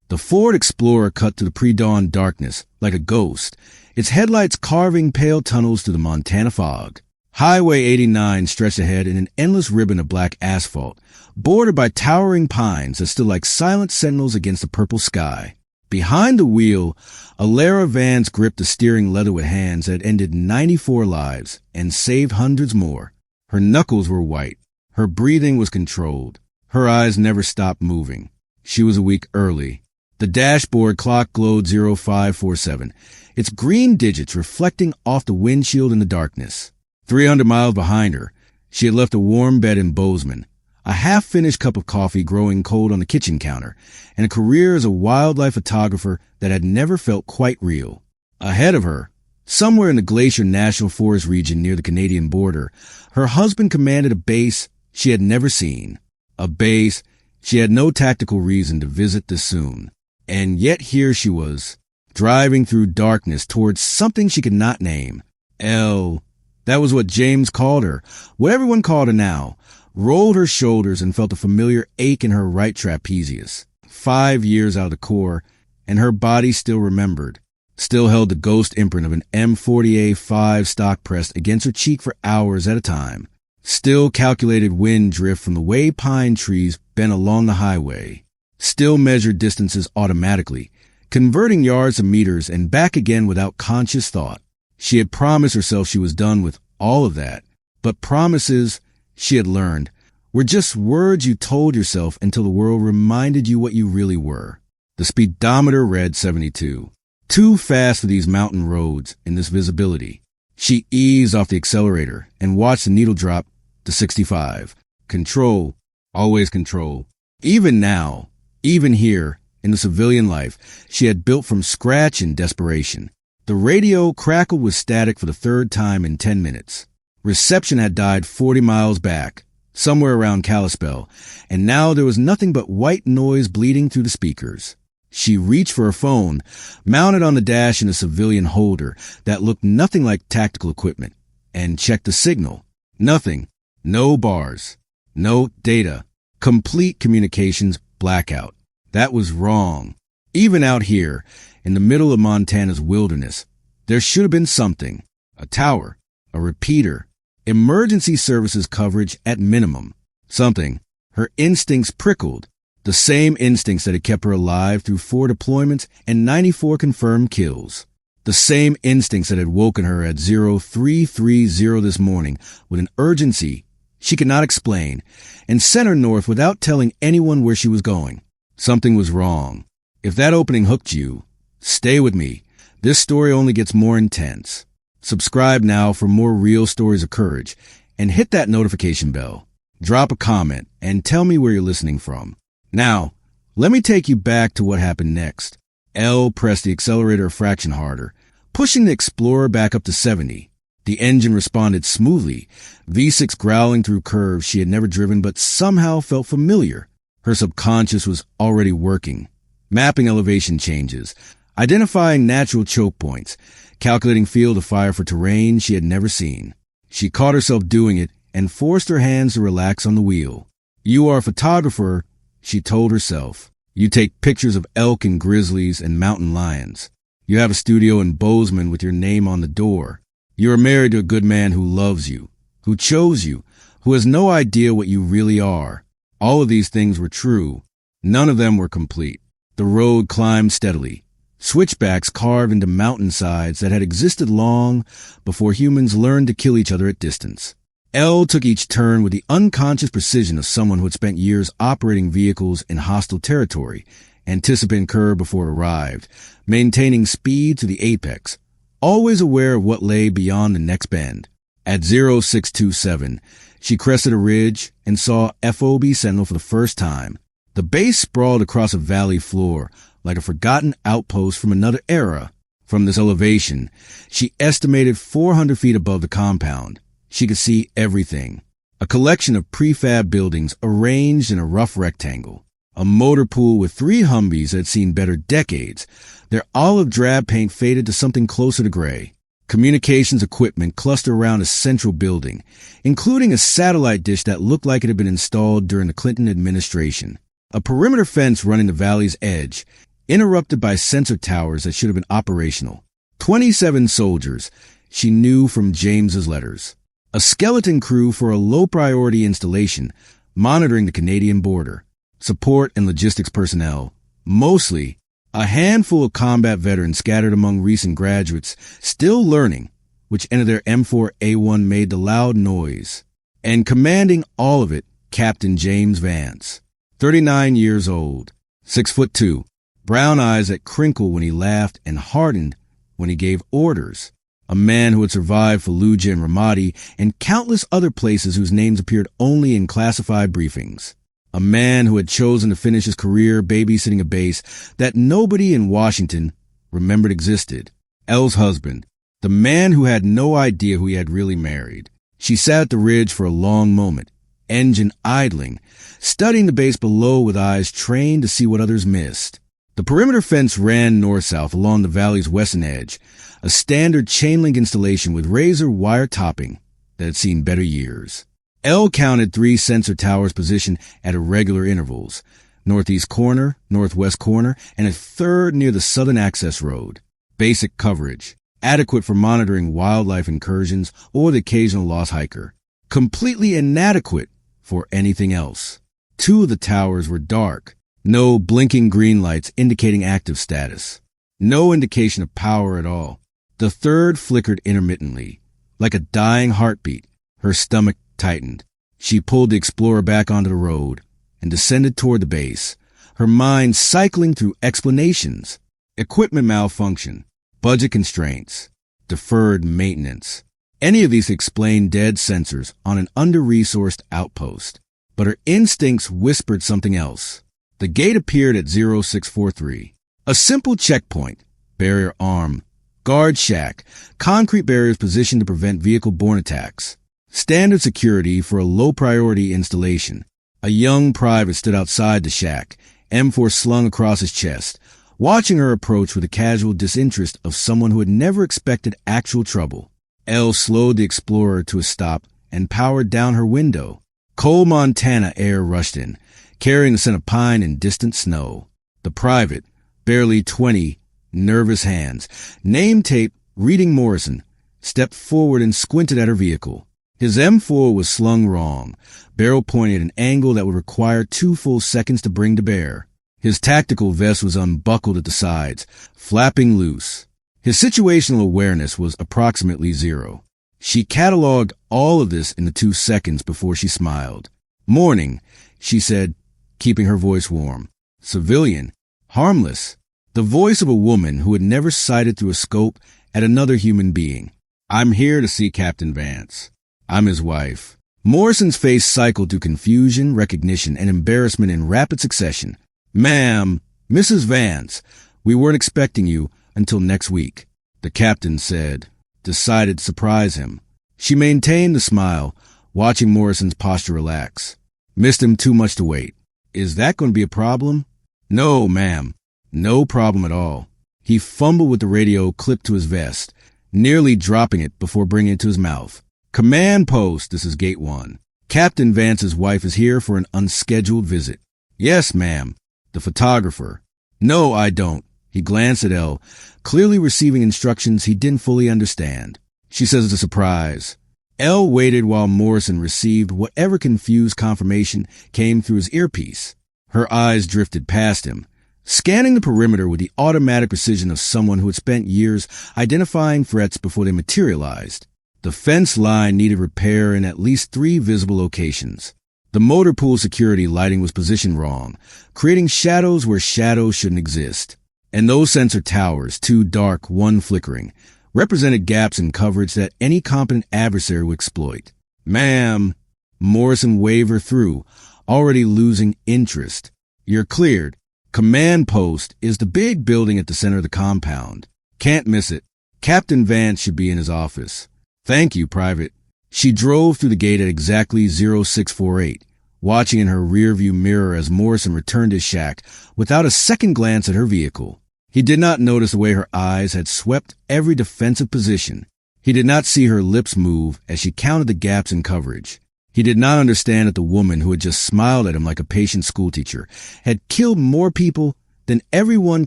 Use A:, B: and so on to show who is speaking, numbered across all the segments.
A: The Ford Explorer cut through the pre-dawn darkness like a ghost, its headlights carving pale tunnels through the Montana fog. Highway 89 stretched ahead in an endless ribbon of black asphalt, bordered by towering pines that stood like silent sentinels against the purple sky. Behind the wheel, Alara Vance gripped the steering leather with hands that had ended 94 lives and saved hundreds more. Her knuckles were white. Her breathing was controlled. Her eyes never stopped moving. She was a week early. The dashboard clock glowed 0547, its green digits reflecting off the windshield in the darkness. 300 miles behind her, she had left a warm bed in Bozeman, a half-finished cup of coffee growing cold on the kitchen counter, and a career as a wildlife photographer that had never felt quite real. Ahead of her, somewhere in the Glacier National Forest region near the Canadian border, her husband commanded a base she had never seen, a base she had no tactical reason to visit this soon. And yet here she was, driving through darkness towards something she could not name. That was what James called her, what everyone called her now, rolled her shoulders and felt a familiar ache in her right trapezius. 5 years out of the Corps, and her body still remembered, still held the ghost imprint of an M40A5 stock pressed against her cheek for hours at a time, still calculated wind drift from the way pine trees bent along the highway, still measured distances automatically, converting yards to meters and back again without conscious thought. She had promised herself she was done with all of that, but promises, she had learned, were just words you told yourself until the world reminded you what you really were. The speedometer read 72. Too fast for these mountain roads in this visibility. She eased off the accelerator and watched the needle drop to 65. Control, always control. Even now, even here, in the civilian life, she had built from scratch in desperation. The radio crackled with static for the third time in 10 minutes. Reception had died 40 miles back, somewhere around Kalispell, and now there was nothing but white noise bleeding through the speakers. She reached for her phone, mounted on the dash in a civilian holder that looked nothing like tactical equipment, and checked the signal. Nothing. No bars. No data. Complete communications blackout. That was wrong. Even out here, in the middle of Montana's wilderness, there should have been something. A tower. A repeater. Emergency services coverage at minimum. Something. Her instincts prickled. The same instincts that had kept her alive through 4 deployments and 94 confirmed kills. The same instincts that had woken her at 0330 this morning with an urgency she could not explain and sent her north without telling anyone where she was going. Something was wrong. If that opening hooked you, stay with me. This story only gets more intense. Subscribe now for more real stories of courage and hit that notification bell. Drop a comment and tell me where you're listening from. Now, let me take you back to what happened next. Elle pressed the accelerator a fraction harder, pushing the Explorer back up to 70. The engine responded smoothly, V6 growling through curves she had never driven but somehow felt familiar. Her subconscious was already working, mapping elevation changes, identifying natural choke points, calculating field of fire for terrain she had never seen. She caught herself doing it and forced her hands to relax on the wheel. You are a photographer, she told herself. You take pictures of elk and grizzlies and mountain lions. You have a studio in Bozeman with your name on the door. You are married to a good man who loves you, who chose you, who has no idea what you really are. All of these things were true. None of them were complete. The road climbed steadily. Switchbacks carved into mountainsides that had existed long before humans learned to kill each other at distance. Elle took each turn with the unconscious precision of someone who had spent years operating vehicles in hostile territory, anticipating curve before it arrived, maintaining speed to the apex, always aware of what lay beyond the next bend. At 0627, she crested a ridge and saw FOB Sentinel for the first time. The base sprawled across a valley floor like a forgotten outpost from another era. From this elevation, she estimated 400 feet above the compound. She could see everything. A collection of prefab buildings arranged in a rough rectangle. A motor pool with 3 Humvees that had seen better decades. Their olive drab paint faded to something closer to gray. Communications equipment clustered around a central building, including a satellite dish that looked like it had been installed during the Clinton administration. A perimeter fence running the valley's edge, interrupted by sensor towers that should have been operational. 27 soldiers, she knew from James's letters. A skeleton crew for a low-priority installation monitoring the Canadian border. Support and logistics personnel, mostly a handful of combat veterans scattered among recent graduates still learning which end of their M4A1 made the loud noise. And commanding all of it, Captain James Vance, 39 years old, 6'2", brown eyes that crinkled when he laughed and hardened when he gave orders. A man who had survived Fallujah and Ramadi and countless other places whose names appeared only in classified briefings. A man who had chosen to finish his career babysitting a base that nobody in Washington remembered existed. Elle's husband, the man who had no idea who he had really married. She sat at the ridge for a long moment, engine idling, studying the base below with eyes trained to see what others missed. The perimeter fence ran north-south along the valley's western edge, a standard chain-link installation with razor wire topping that had seen better years. Elle counted 3 sensor towers positioned at irregular intervals, northeast corner, northwest corner, and a third near the southern access road. Basic coverage, adequate for monitoring wildlife incursions or the occasional lost hiker. Completely inadequate for anything else. 2 of the towers were dark, no blinking green lights indicating active status. No indication of power at all. The third flickered intermittently, like a dying heartbeat. Her stomach tightened. She pulled the Explorer back onto the road and descended toward the base, her mind cycling through explanations. Equipment malfunction, budget constraints, deferred maintenance. Any of these explained dead sensors on an under-resourced outpost. But her instincts whispered something else. The gate appeared at 0643. A simple checkpoint, barrier arm, guard shack, concrete barriers positioned to prevent vehicle-borne attacks. Standard security for a low-priority installation. A young private stood outside the shack, M4 slung across his chest, watching her approach with the casual disinterest of someone who had never expected actual trouble. Elle slowed the Explorer to a stop and powered down her window. Cold Montana air rushed in, carrying the scent of pine and distant snow. The private, barely 20, nervous hands, name tape reading Morrison, stepped forward and squinted at her vehicle. His M4 was slung wrong, barrel pointed at an angle that would require 2 full seconds to bring to bear. His tactical vest was unbuckled at the sides, flapping loose. His situational awareness was approximately 0. She cataloged all of this in the 2 seconds before she smiled. Morning, she said, keeping her voice warm. Civilian, harmless. The voice of a woman who had never sighted through a scope at another human being. I'm here to see Captain Vance. I'm his wife. Morrison's face cycled through confusion, recognition, and embarrassment in rapid succession. Ma'am, Mrs. Vance, we weren't expecting you until next week, the captain said, decided to surprise him. She maintained the smile, watching Morrison's posture relax. Missed him too much to wait. Is that going to be a problem? No, ma'am. No problem at all. He fumbled with the radio clipped to his vest, nearly dropping it before bringing it to his mouth. Command post, this is Gate 1. Captain Vance's wife is here for an unscheduled visit. Yes, ma'am. The photographer. No, I don't. He glanced at Elle, clearly receiving instructions he didn't fully understand. She says it's a surprise. Elle waited while Morrison received whatever confused confirmation came through his earpiece. Her eyes drifted past him, scanning the perimeter with the automatic precision of someone who had spent years identifying threats before they materialized. The fence line needed repair in at least 3 visible locations. The motor pool security lighting was positioned wrong, creating shadows where shadows shouldn't exist. And those sensor towers, 2 dark, 1 flickering, represented gaps in coverage that any competent adversary would exploit. Ma'am, Morrison waved her through, already losing interest. You're cleared. Command post is the big building at the center of the compound. Can't miss it. Captain Vance should be in his office. Thank you, Private. She drove through the gate at exactly 0648, watching in her rearview mirror as Morrison returned his shack without a second glance at her vehicle. He did not notice the way her eyes had swept every defensive position. He did not see her lips move as she counted the gaps in coverage. He did not understand that the woman who had just smiled at him like a patient schoolteacher had killed more people than everyone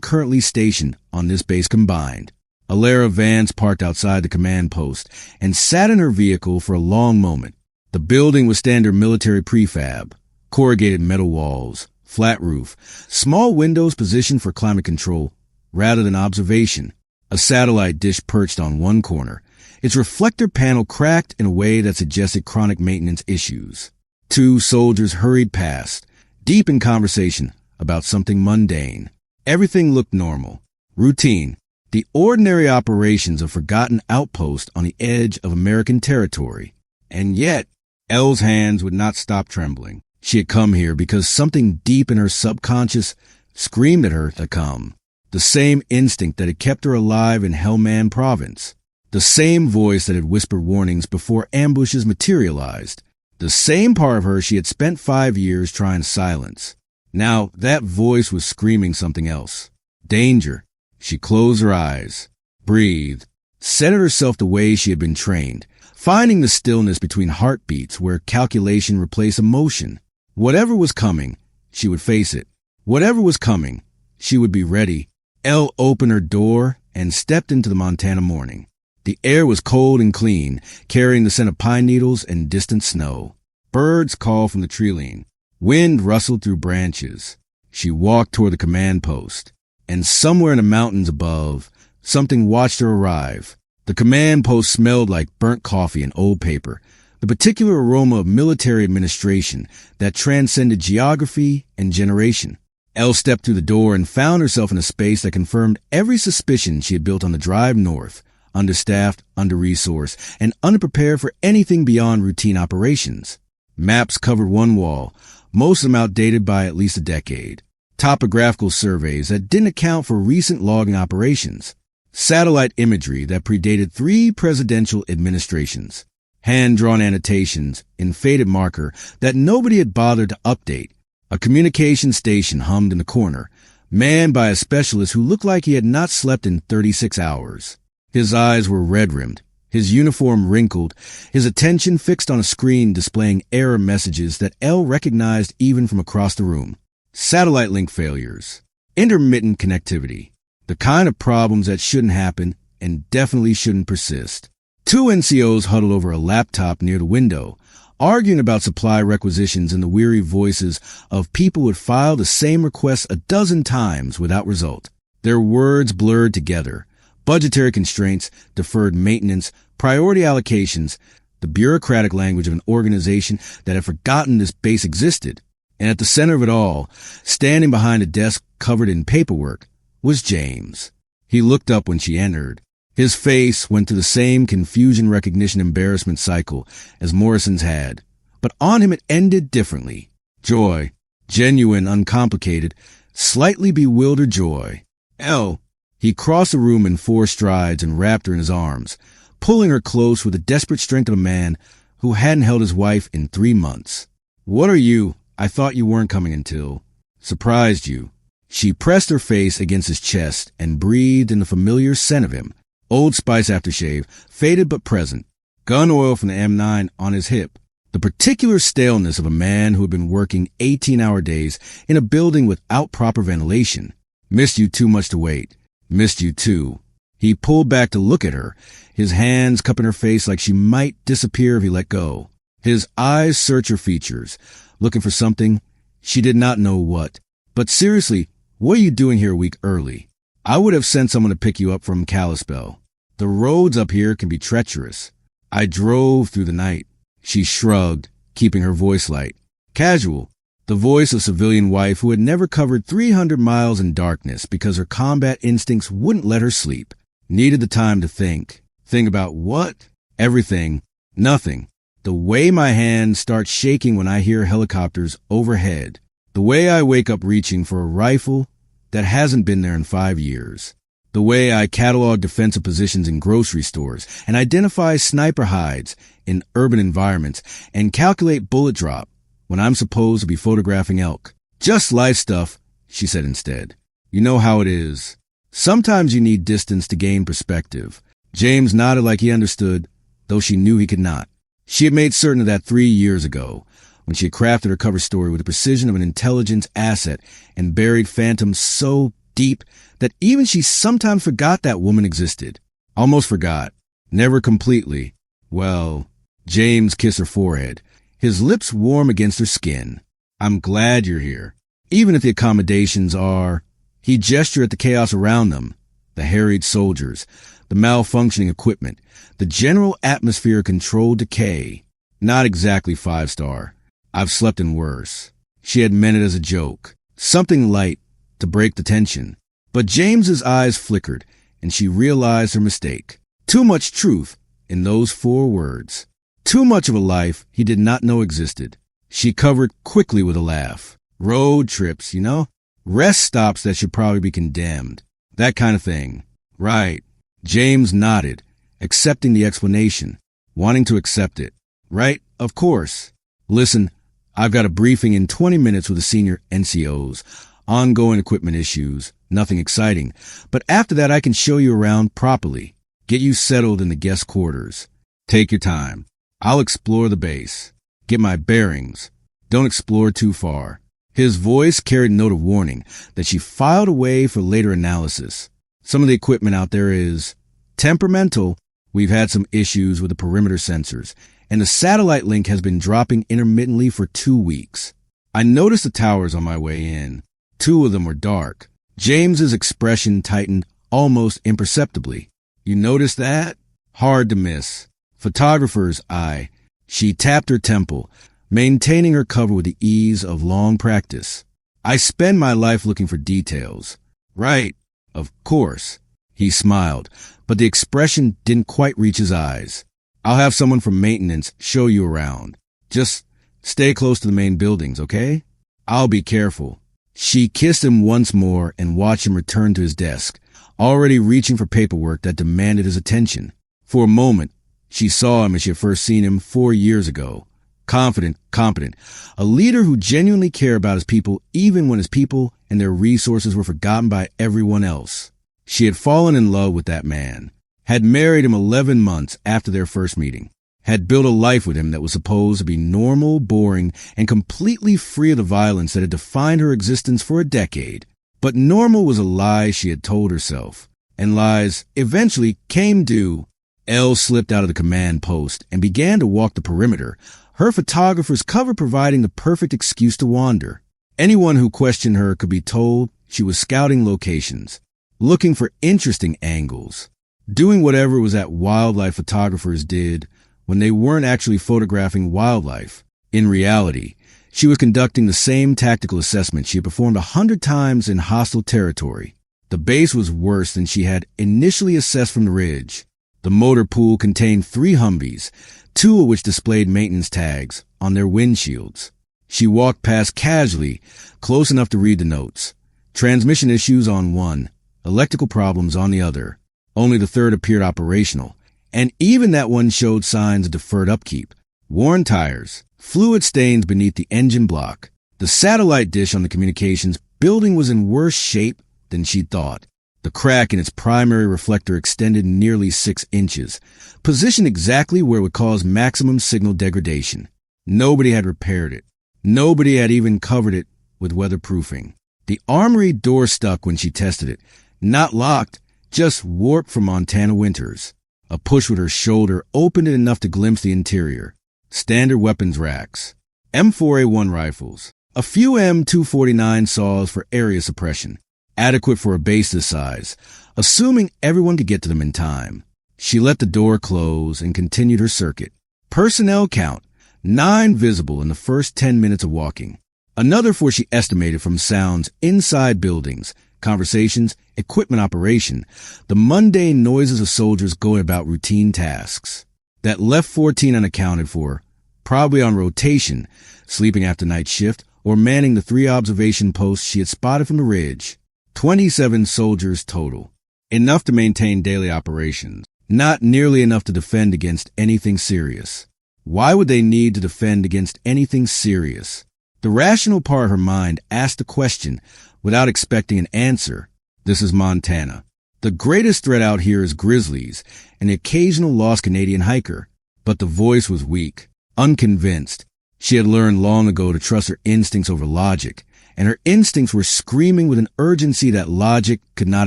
A: currently stationed on this base combined. Alara Vance parked outside the command post and sat in her vehicle for a long moment. The building was standard military prefab, corrugated metal walls, flat roof, small windows positioned for climate control rather than observation. A satellite dish perched on one corner, its reflector panel cracked in a way that suggested chronic maintenance issues. Two soldiers hurried past, deep in conversation about something mundane. Everything looked normal, routine, the ordinary operations of forgotten outpost on the edge of American territory. And yet, Elle's hands would not stop trembling. She had come here because something deep in her subconscious screamed at her to come. The same instinct that had kept her alive in Hellman Province. The same voice that had whispered warnings before ambushes materialized. The same part of her she had spent 5 years trying to silence. Now that voice was screaming something else. Danger. She closed her eyes, breathed, centered herself the way she had been trained, finding the stillness between heartbeats where calculation replaced emotion. Whatever was coming, she would face it. Whatever was coming, she would be ready. Elle opened her door and stepped into the Montana morning. The air was cold and clean, carrying the scent of pine needles and distant snow. Birds called from the treeline. Wind rustled through branches. She walked toward the command post. And somewhere in the mountains above, something watched her arrive. The command post smelled like burnt coffee and old paper, the particular aroma of military administration that transcended geography and generation. Elle stepped through the door and found herself in a space that confirmed every suspicion she had built on the drive north, understaffed, under-resourced, and unprepared for anything beyond routine operations. Maps covered one wall, most of them outdated by at least a decade. Topographical surveys that didn't account for recent logging operations, satellite imagery that predated 3 presidential administrations, hand-drawn annotations in faded marker that nobody had bothered to update. A communication station hummed in the corner, manned by a specialist who looked like he had not slept in 36 hours. His eyes were red-rimmed, his uniform wrinkled, his attention fixed on a screen displaying error messages that Elle recognized even from across the room. Satellite link failures, intermittent connectivity, the kind of problems that shouldn't happen and definitely shouldn't persist. 2 NCOs huddled over a laptop near the window, arguing about supply requisitions in the weary voices of people who had filed the same requests a dozen times without result. Their words blurred together. Budgetary constraints, deferred maintenance, priority allocations, the bureaucratic language of an organization that had forgotten this base existed. And at the center of it all, standing behind a desk covered in paperwork, was James. He looked up when she entered. His face went through the same confusion, recognition, embarrassment cycle as Morrison's had. But on him it ended differently. Joy. Genuine, uncomplicated, slightly bewildered joy. Elle. He crossed the room in 4 strides and wrapped her in his arms, pulling her close with the desperate strength of a man who hadn't held his wife in 3 months. What are you? I thought you weren't coming until. Surprised you. She pressed her face against his chest and breathed in the familiar scent of him. Old Spice aftershave, faded but present. Gun oil from the M9 on his hip. The particular staleness of a man who had been working 18-hour days in a building without proper ventilation. Missed you too much to wait. Missed you too. He pulled back to look at her, his hands cupping her face like she might disappear if he let go. His eyes searched her features, looking for something, she did not know what. But seriously, what are you doing here a week early? I would have sent someone to pick you up from Kalispell. The roads up here can be treacherous. I drove through the night. She shrugged, keeping her voice light. Casual, the voice of a civilian wife who had never covered 300 miles in darkness because her combat instincts wouldn't let her sleep. Needed the time to think. Think about what? Everything. Nothing. The way my hands start shaking when I hear helicopters overhead. The way I wake up reaching for a rifle that hasn't been there in 5 years. The way I catalog defensive positions in grocery stores and identify sniper hides in urban environments and calculate bullet drop when I'm supposed to be photographing elk. Just life stuff, she said instead. You know how it is. Sometimes you need distance to gain perspective. James nodded like he understood, though she knew he could not. She had made certain of that 3 years ago, when she had crafted her cover story with the precision of an intelligence asset and buried phantoms so deep that even she sometimes forgot that woman existed. Almost forgot. Never completely. Well, James kissed her forehead, his lips warm against her skin. I'm glad you're here. Even if the accommodations are... He gestured at the chaos around them, the harried soldiers, the malfunctioning equipment, the general atmosphere of controlled decay. Not exactly 5-star. I've slept in worse. She had meant it as a joke, something light to break the tension. But James's eyes flickered, and she realized her mistake. Too much truth in those 4 words. Too much of a life he did not know existed. She covered quickly with a laugh. Road trips, you know? Rest stops that should probably be condemned. That kind of thing. Right. James nodded, accepting the explanation, wanting to accept it. Right, of course. Listen, I've got a briefing in 20 minutes with the senior NCOs. Ongoing equipment issues, nothing exciting. But after that, I can show you around properly. Get you settled in the guest quarters. Take your time. I'll explore the base. Get my bearings. Don't explore too far. His voice carried a note of warning that she filed away for later analysis. Some of the equipment out there is temperamental. We've had some issues with the perimeter sensors, and the satellite link has been dropping intermittently for 2 weeks. I noticed the towers on my way in. 2 of them were dark. James's expression tightened almost imperceptibly. You noticed that? Hard to miss. Photographer's eye. She tapped her temple, maintaining her cover with the ease of long practice. I spend my life looking for details. Right, of course. He smiled, but the expression didn't quite reach his eyes. I'll have someone from maintenance show you around. Just stay close to the main buildings, okay? I'll be careful. She kissed him once more and watched him return to his desk, already reaching for paperwork that demanded his attention. For a moment, she saw him as she had first seen him 4 years ago. Confident, competent, a leader who genuinely cared about his people even when his people and their resources were forgotten by everyone else. She had fallen in love with that man, had married him 11 months after their first meeting, had built a life with him that was supposed to be normal, boring, and completely free of the violence that had defined her existence for a decade. But normal was a lie she had told herself, and lies eventually came due. Elle slipped out of the command post and began to walk the perimeter, her photographer's cover providing the perfect excuse to wander. Anyone who questioned her could be told she was scouting locations, looking for interesting angles, doing whatever it was that wildlife photographers did when they weren't actually photographing wildlife. In reality, she was conducting the same tactical assessment she had performed 100 times in hostile territory. The base was worse than she had initially assessed from the ridge. The motor pool contained 3 Humvees, 2 of which displayed maintenance tags on their windshields. She walked past casually, close enough to read the notes. Transmission issues on one, electrical problems on the other. Only the third appeared operational, and even that one showed signs of deferred upkeep. Worn tires, fluid stains beneath the engine block. The satellite dish on the communications building was in worse shape than she'd thought. The crack in its primary reflector extended nearly 6 inches, positioned exactly where it would cause maximum signal degradation. Nobody had repaired it. Nobody had even covered it with weatherproofing. The armory door stuck when she tested it. Not locked, just warped from Montana winters. A push with her shoulder opened it enough to glimpse the interior. Standard weapons racks. M4A1 rifles. A few M249 saws for area suppression. Adequate for a base this size, assuming everyone could get to them in time. She let the door close and continued her circuit. Personnel count, 9 visible in the first 10 minutes of walking. Another 4 she estimated from sounds inside buildings, conversations, equipment operation, the mundane noises of soldiers going about routine tasks. That left 14 unaccounted for, probably on rotation, sleeping after night shift, or manning the 3 observation posts she had spotted from the ridge. 27 soldiers total. Enough to maintain daily operations. Not nearly enough to defend against anything serious. Why would they need to defend against anything serious? The rational part of her mind asked the question without expecting an answer. This is Montana. The greatest threat out here is grizzlies and the occasional lost Canadian hiker. But the voice was weak, unconvinced. She had learned long ago to trust her instincts over logic, and her instincts were screaming with an urgency that logic could not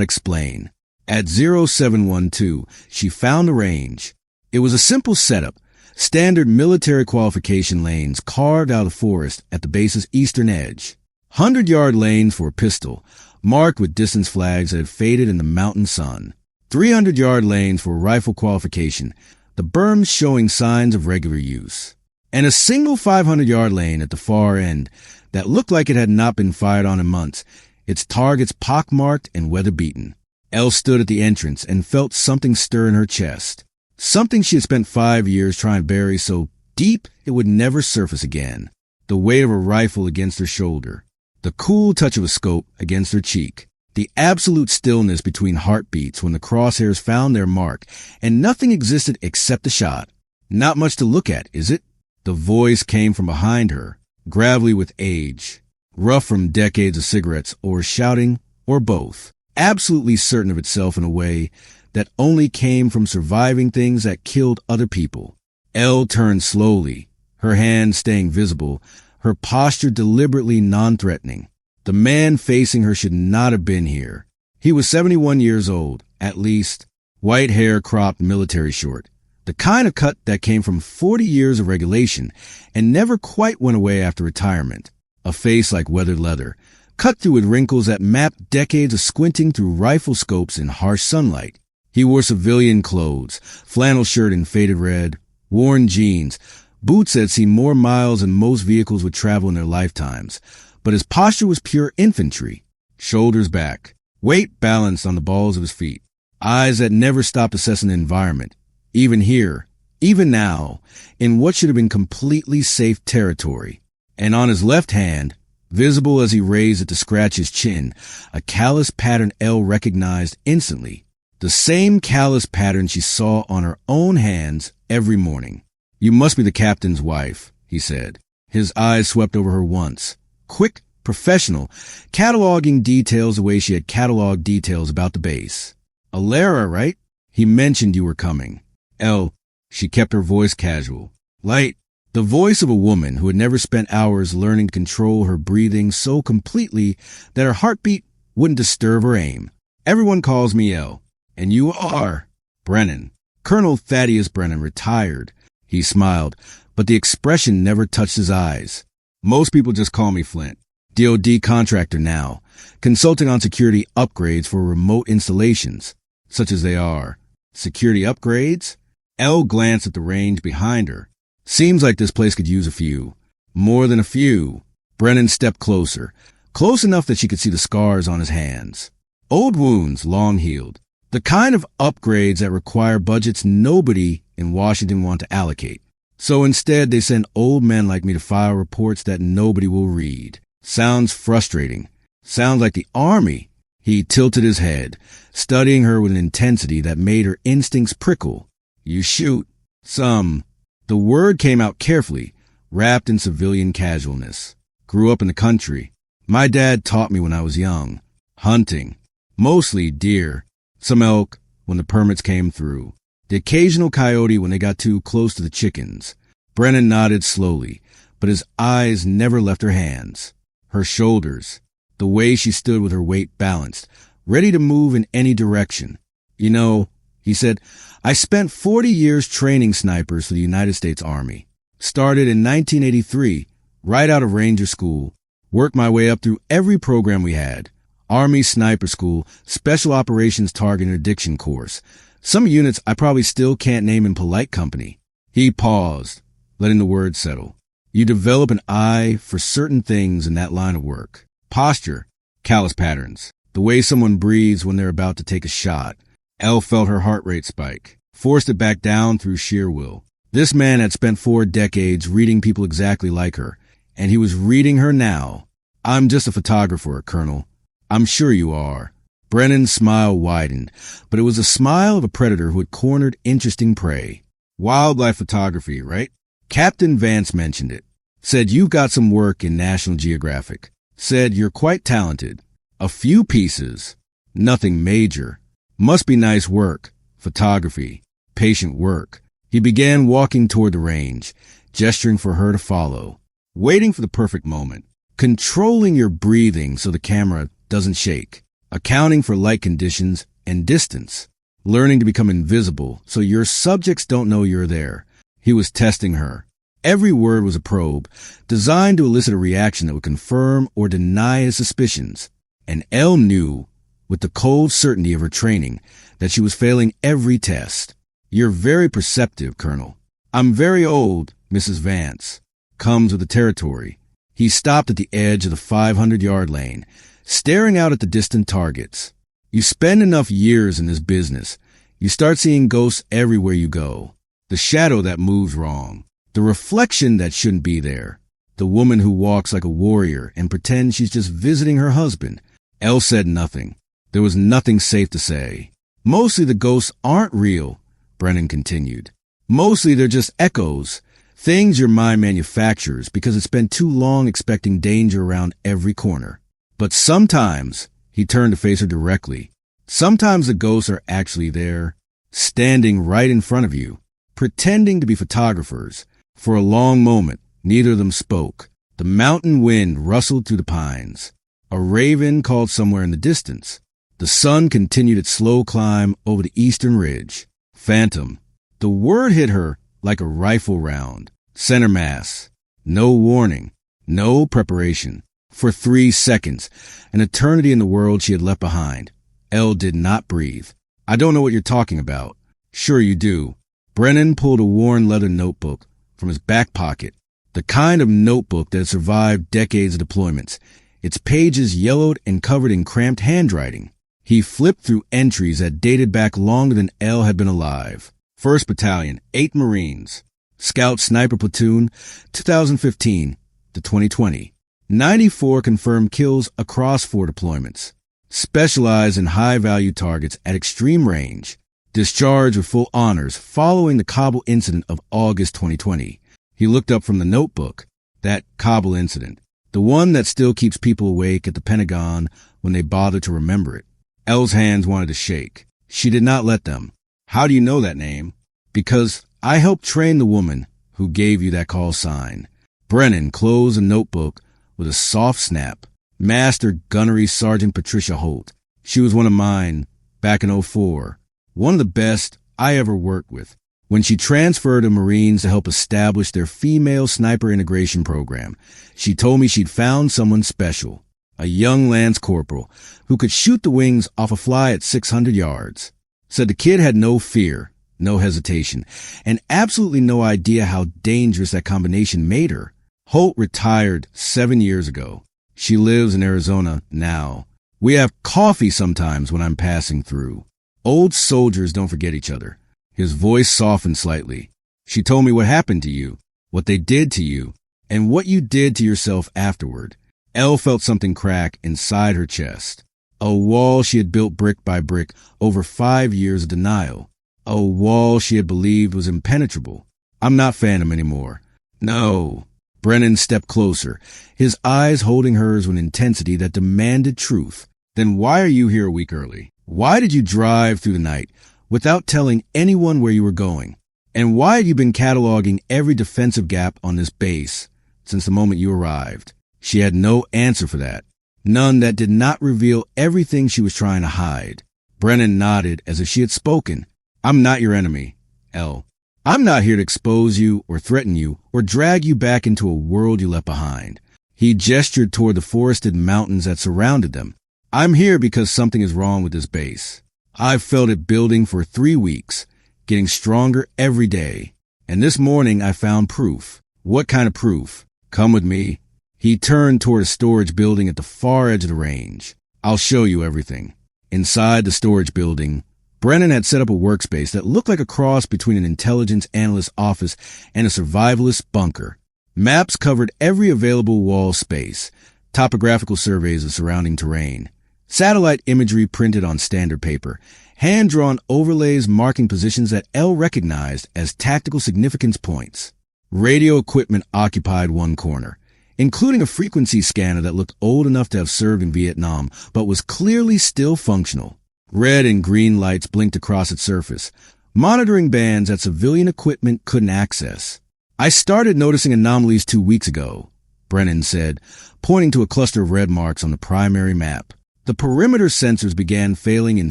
A: explain. At 0712, she found the range. It was a simple setup, standard military qualification lanes carved out of the forest at the base's eastern edge. 100-yard lanes for a pistol, marked with distance flags that had faded in the mountain sun. 300-yard lanes for rifle qualification, the berms showing signs of regular use. And a single 500-yard lane at the far end that looked like it had not been fired on in months, its targets pockmarked and weather-beaten. Elle stood at the entrance and felt something stir in her chest. Something she had spent 5 years trying to bury so deep it would never surface again. The weight of a rifle against her shoulder. The cool touch of a scope against her cheek. The absolute stillness between heartbeats when the crosshairs found their mark, and nothing existed except the shot. Not much to look at, is it? The voice came from behind her, gravelly with age, rough from decades of cigarettes, or shouting, or both. Absolutely certain of itself in a way that only came from surviving things that killed other people. Elle turned slowly, her hands staying visible, her posture deliberately non-threatening. The man facing her should not have been here. He was 71 years old, at least, white hair cropped military short. The kind of cut that came from 40 years of regulation and never quite went away after retirement. A face like weathered leather, cut through with wrinkles that mapped decades of squinting through rifle scopes in harsh sunlight. He wore civilian clothes, flannel shirt in faded red, worn jeans, boots that had seen more miles than most vehicles would travel in their lifetimes. But his posture was pure infantry, shoulders back, weight balanced on the balls of his feet, eyes that never stopped assessing the environment, even here, even now, in what should have been completely safe territory. And on his left hand, visible as he raised it to scratch his chin, a callous pattern Elle recognized instantly. The same callous pattern she saw on her own hands every morning. "You must be the captain's wife," he said. His eyes swept over her once. Quick, professional, cataloging details the way she had cataloged details about the base. "Alara, right? He mentioned you were coming." Elle, she kept her voice casual. Light, the voice of a woman who had never spent hours learning to control her breathing so completely that her heartbeat wouldn't disturb her aim. "Everyone calls me Elle. And you are Brennan. Colonel Thaddeus Brennan, retired." He smiled, but the expression never touched his eyes. "Most people just call me Flint. DoD contractor now, consulting on security upgrades for remote installations, such as they are." "Security upgrades?" Elle glanced at the range behind her. "Seems like this place could use a few." "More than a few." Brennan stepped closer, close enough that she could see the scars on his hands. "Old wounds, long healed. The kind of upgrades that require budgets nobody in Washington want to allocate. So instead, they send old men like me to file reports that nobody will read. Sounds frustrating. Sounds like the Army." He tilted his head, studying her with an intensity that made her instincts prickle. "You shoot." "Some." The word came out carefully, wrapped in civilian casualness. "Grew up in the country. My dad taught me when I was young. Hunting. Mostly deer. Some elk when the permits came through. The occasional coyote when they got too close to the chickens." Brennan nodded slowly, but his eyes never left her hands. Her shoulders, the way she stood with her weight balanced, ready to move in any direction. "You know," he said, "I spent 40 years training snipers for the United States Army. Started in 1983, right out of Ranger School. Worked my way up through every program we had. Army Sniper School, Special Operations Target Interdiction Course. Some units I probably still can't name in polite company." He paused, letting the words settle. "You develop an eye for certain things in that line of work. Posture, callus patterns, the way someone breathes when they're about to take a shot." Elle felt her heart rate spike, forced it back down through sheer will. This man had spent 4 decades reading people exactly like her, and he was reading her now. "I'm just a photographer, Colonel." "I'm sure you are." Brennan's smile widened, but it was the smile of a predator who had cornered interesting prey. "Wildlife photography, right? Captain Vance mentioned it. Said you've got some work in National Geographic. Said you're quite talented. A few pieces. Nothing major. Must be nice work. Photography. Patient work." He began walking toward the range, gesturing for her to follow. waiting for the perfect moment, controlling your breathing so the camera doesn't shake, accounting for light conditions and distance, learning to become invisible so your subjects don't know you're there. He was testing her. Every word was a probe, designed to elicit a reaction that would confirm or deny his suspicions. And Elle knew, with the cold certainty of her training, that she was failing every test. You're very perceptive, Colonel. I'm very old, Mrs. Vance. Comes with the territory. He stopped at the edge of the 500-yard lane, staring out at the distant targets. You spend enough years in this business, you start seeing ghosts everywhere you go. The shadow that moves wrong. The reflection that shouldn't be there. The woman who walks like a warrior and pretends she's just visiting her husband. Elle said nothing. There was nothing safe to say. Mostly the ghosts aren't real, Brennan continued. Mostly they're just echoes, things your mind manufactures because it's been too long expecting danger around every corner. But sometimes, he turned to face her directly, sometimes the ghosts are actually there, standing right in front of you, pretending to be photographers. For a long moment, neither of them spoke. The mountain wind rustled through the pines. A raven called somewhere in the distance. The sun continued its slow climb over the eastern ridge. Phantom. The word hit her like a rifle round. Center mass. No warning. No preparation. For 3 seconds, an eternity in the world she had left behind. Elle did not breathe. I don't know what you're talking about. Sure you do. Brennan pulled a worn leather notebook from his back pocket, the kind of notebook that had survived decades of deployments, its pages yellowed and covered in cramped handwriting. He flipped through entries that dated back longer than Elle had been alive. 1st Battalion, 8 Marines. Scout Sniper Platoon, 2015 to 2020. 94 confirmed kills across 4 deployments. Specialized in high-value targets at extreme range. Discharged with full honors following the Kabul incident of August 2020. He looked up from the notebook. That Kabul incident. The one that still keeps people awake at the Pentagon when they bother to remember it. Elle's hands wanted to shake. She did not let them. How do you know that name? Because I helped train the woman who gave you that call sign. Brennan closed the notebook with a soft snap. Master Gunnery Sergeant Patricia Holt. She was one of mine back in '04. One of the best I ever worked with. When she transferred to Marines to help establish their female sniper integration program, she told me she'd found someone special, a young Lance Corporal who could shoot the wings off a fly at 600 yards. Said the kid had no fear, no hesitation, and absolutely no idea how dangerous that combination made her. Holt retired 7 years ago. She lives in Arizona now. We have coffee sometimes when I'm passing through. Old soldiers don't forget each other. His voice softened slightly. She told me what happened to you, what they did to you, and what you did to yourself afterward. Elle felt something crack inside her chest. A wall she had built brick by brick over 5 years of denial. A wall she had believed was impenetrable. I'm not Phantom anymore. No. Brennan stepped closer, his eyes holding hers with an intensity that demanded truth. Then why are you here a week early? Why did you drive through the night without telling anyone where you were going? And why had you been cataloging every defensive gap on this base since the moment you arrived? She had no answer for that. None that did not reveal everything she was trying to hide. Brennan nodded as if she had spoken. I'm not your enemy, Elle. I'm not here to expose you or threaten you or drag you back into a world you left behind. He gestured toward the forested mountains that surrounded them. I'm here because something is wrong with this base. I've felt it building for 3 weeks, getting stronger every day. And this morning I found proof. What kind of proof? Come with me. He turned toward a storage building at the far edge of the range. I'll show you everything. Inside the storage building, Brennan had set up a workspace that looked like a cross between an intelligence analyst's office and a survivalist's bunker. Maps covered every available wall space, topographical surveys of surrounding terrain. Satellite imagery printed on standard paper, hand-drawn overlays marking positions that Elle recognized as tactical significance points. Radio equipment occupied one corner, including a frequency scanner that looked old enough to have served in Vietnam, but was clearly still functional. Red and green lights blinked across its surface, monitoring bands that civilian equipment couldn't access. I started noticing anomalies 2 weeks ago, Brennan said, pointing to a cluster of red marks on the primary map. The perimeter sensors began failing in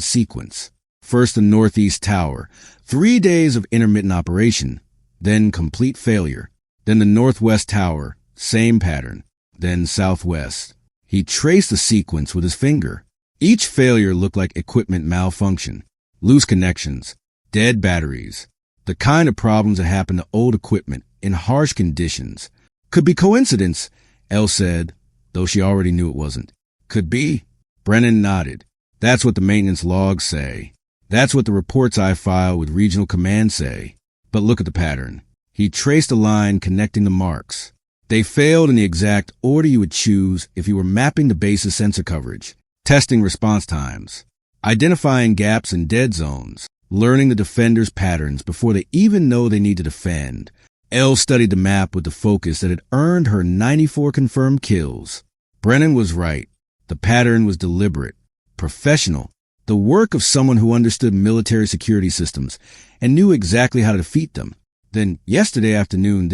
A: sequence. First the northeast tower, 3 days of intermittent operation, then complete failure. Then the northwest tower, same pattern, then southwest. He traced the sequence with his finger. Each failure looked like equipment malfunction, loose connections, dead batteries, the kind of problems that happen to old equipment in harsh conditions. Could be coincidence, Elle said, though she already knew it wasn't. Could be. Brennan nodded. That's what the maintenance logs say. That's what the reports I file with regional command say. But look at the pattern. He traced a line connecting the marks. They failed in the exact order you would choose if you were mapping the base's sensor coverage, testing response times, identifying gaps and dead zones, learning the defenders' patterns before they even know they need to defend. Elle studied the map with the focus that had earned her 94 confirmed kills. Brennan was right. The pattern was deliberate, professional, the work of someone who understood military security systems and knew exactly how to defeat them. Then, yesterday afternoon,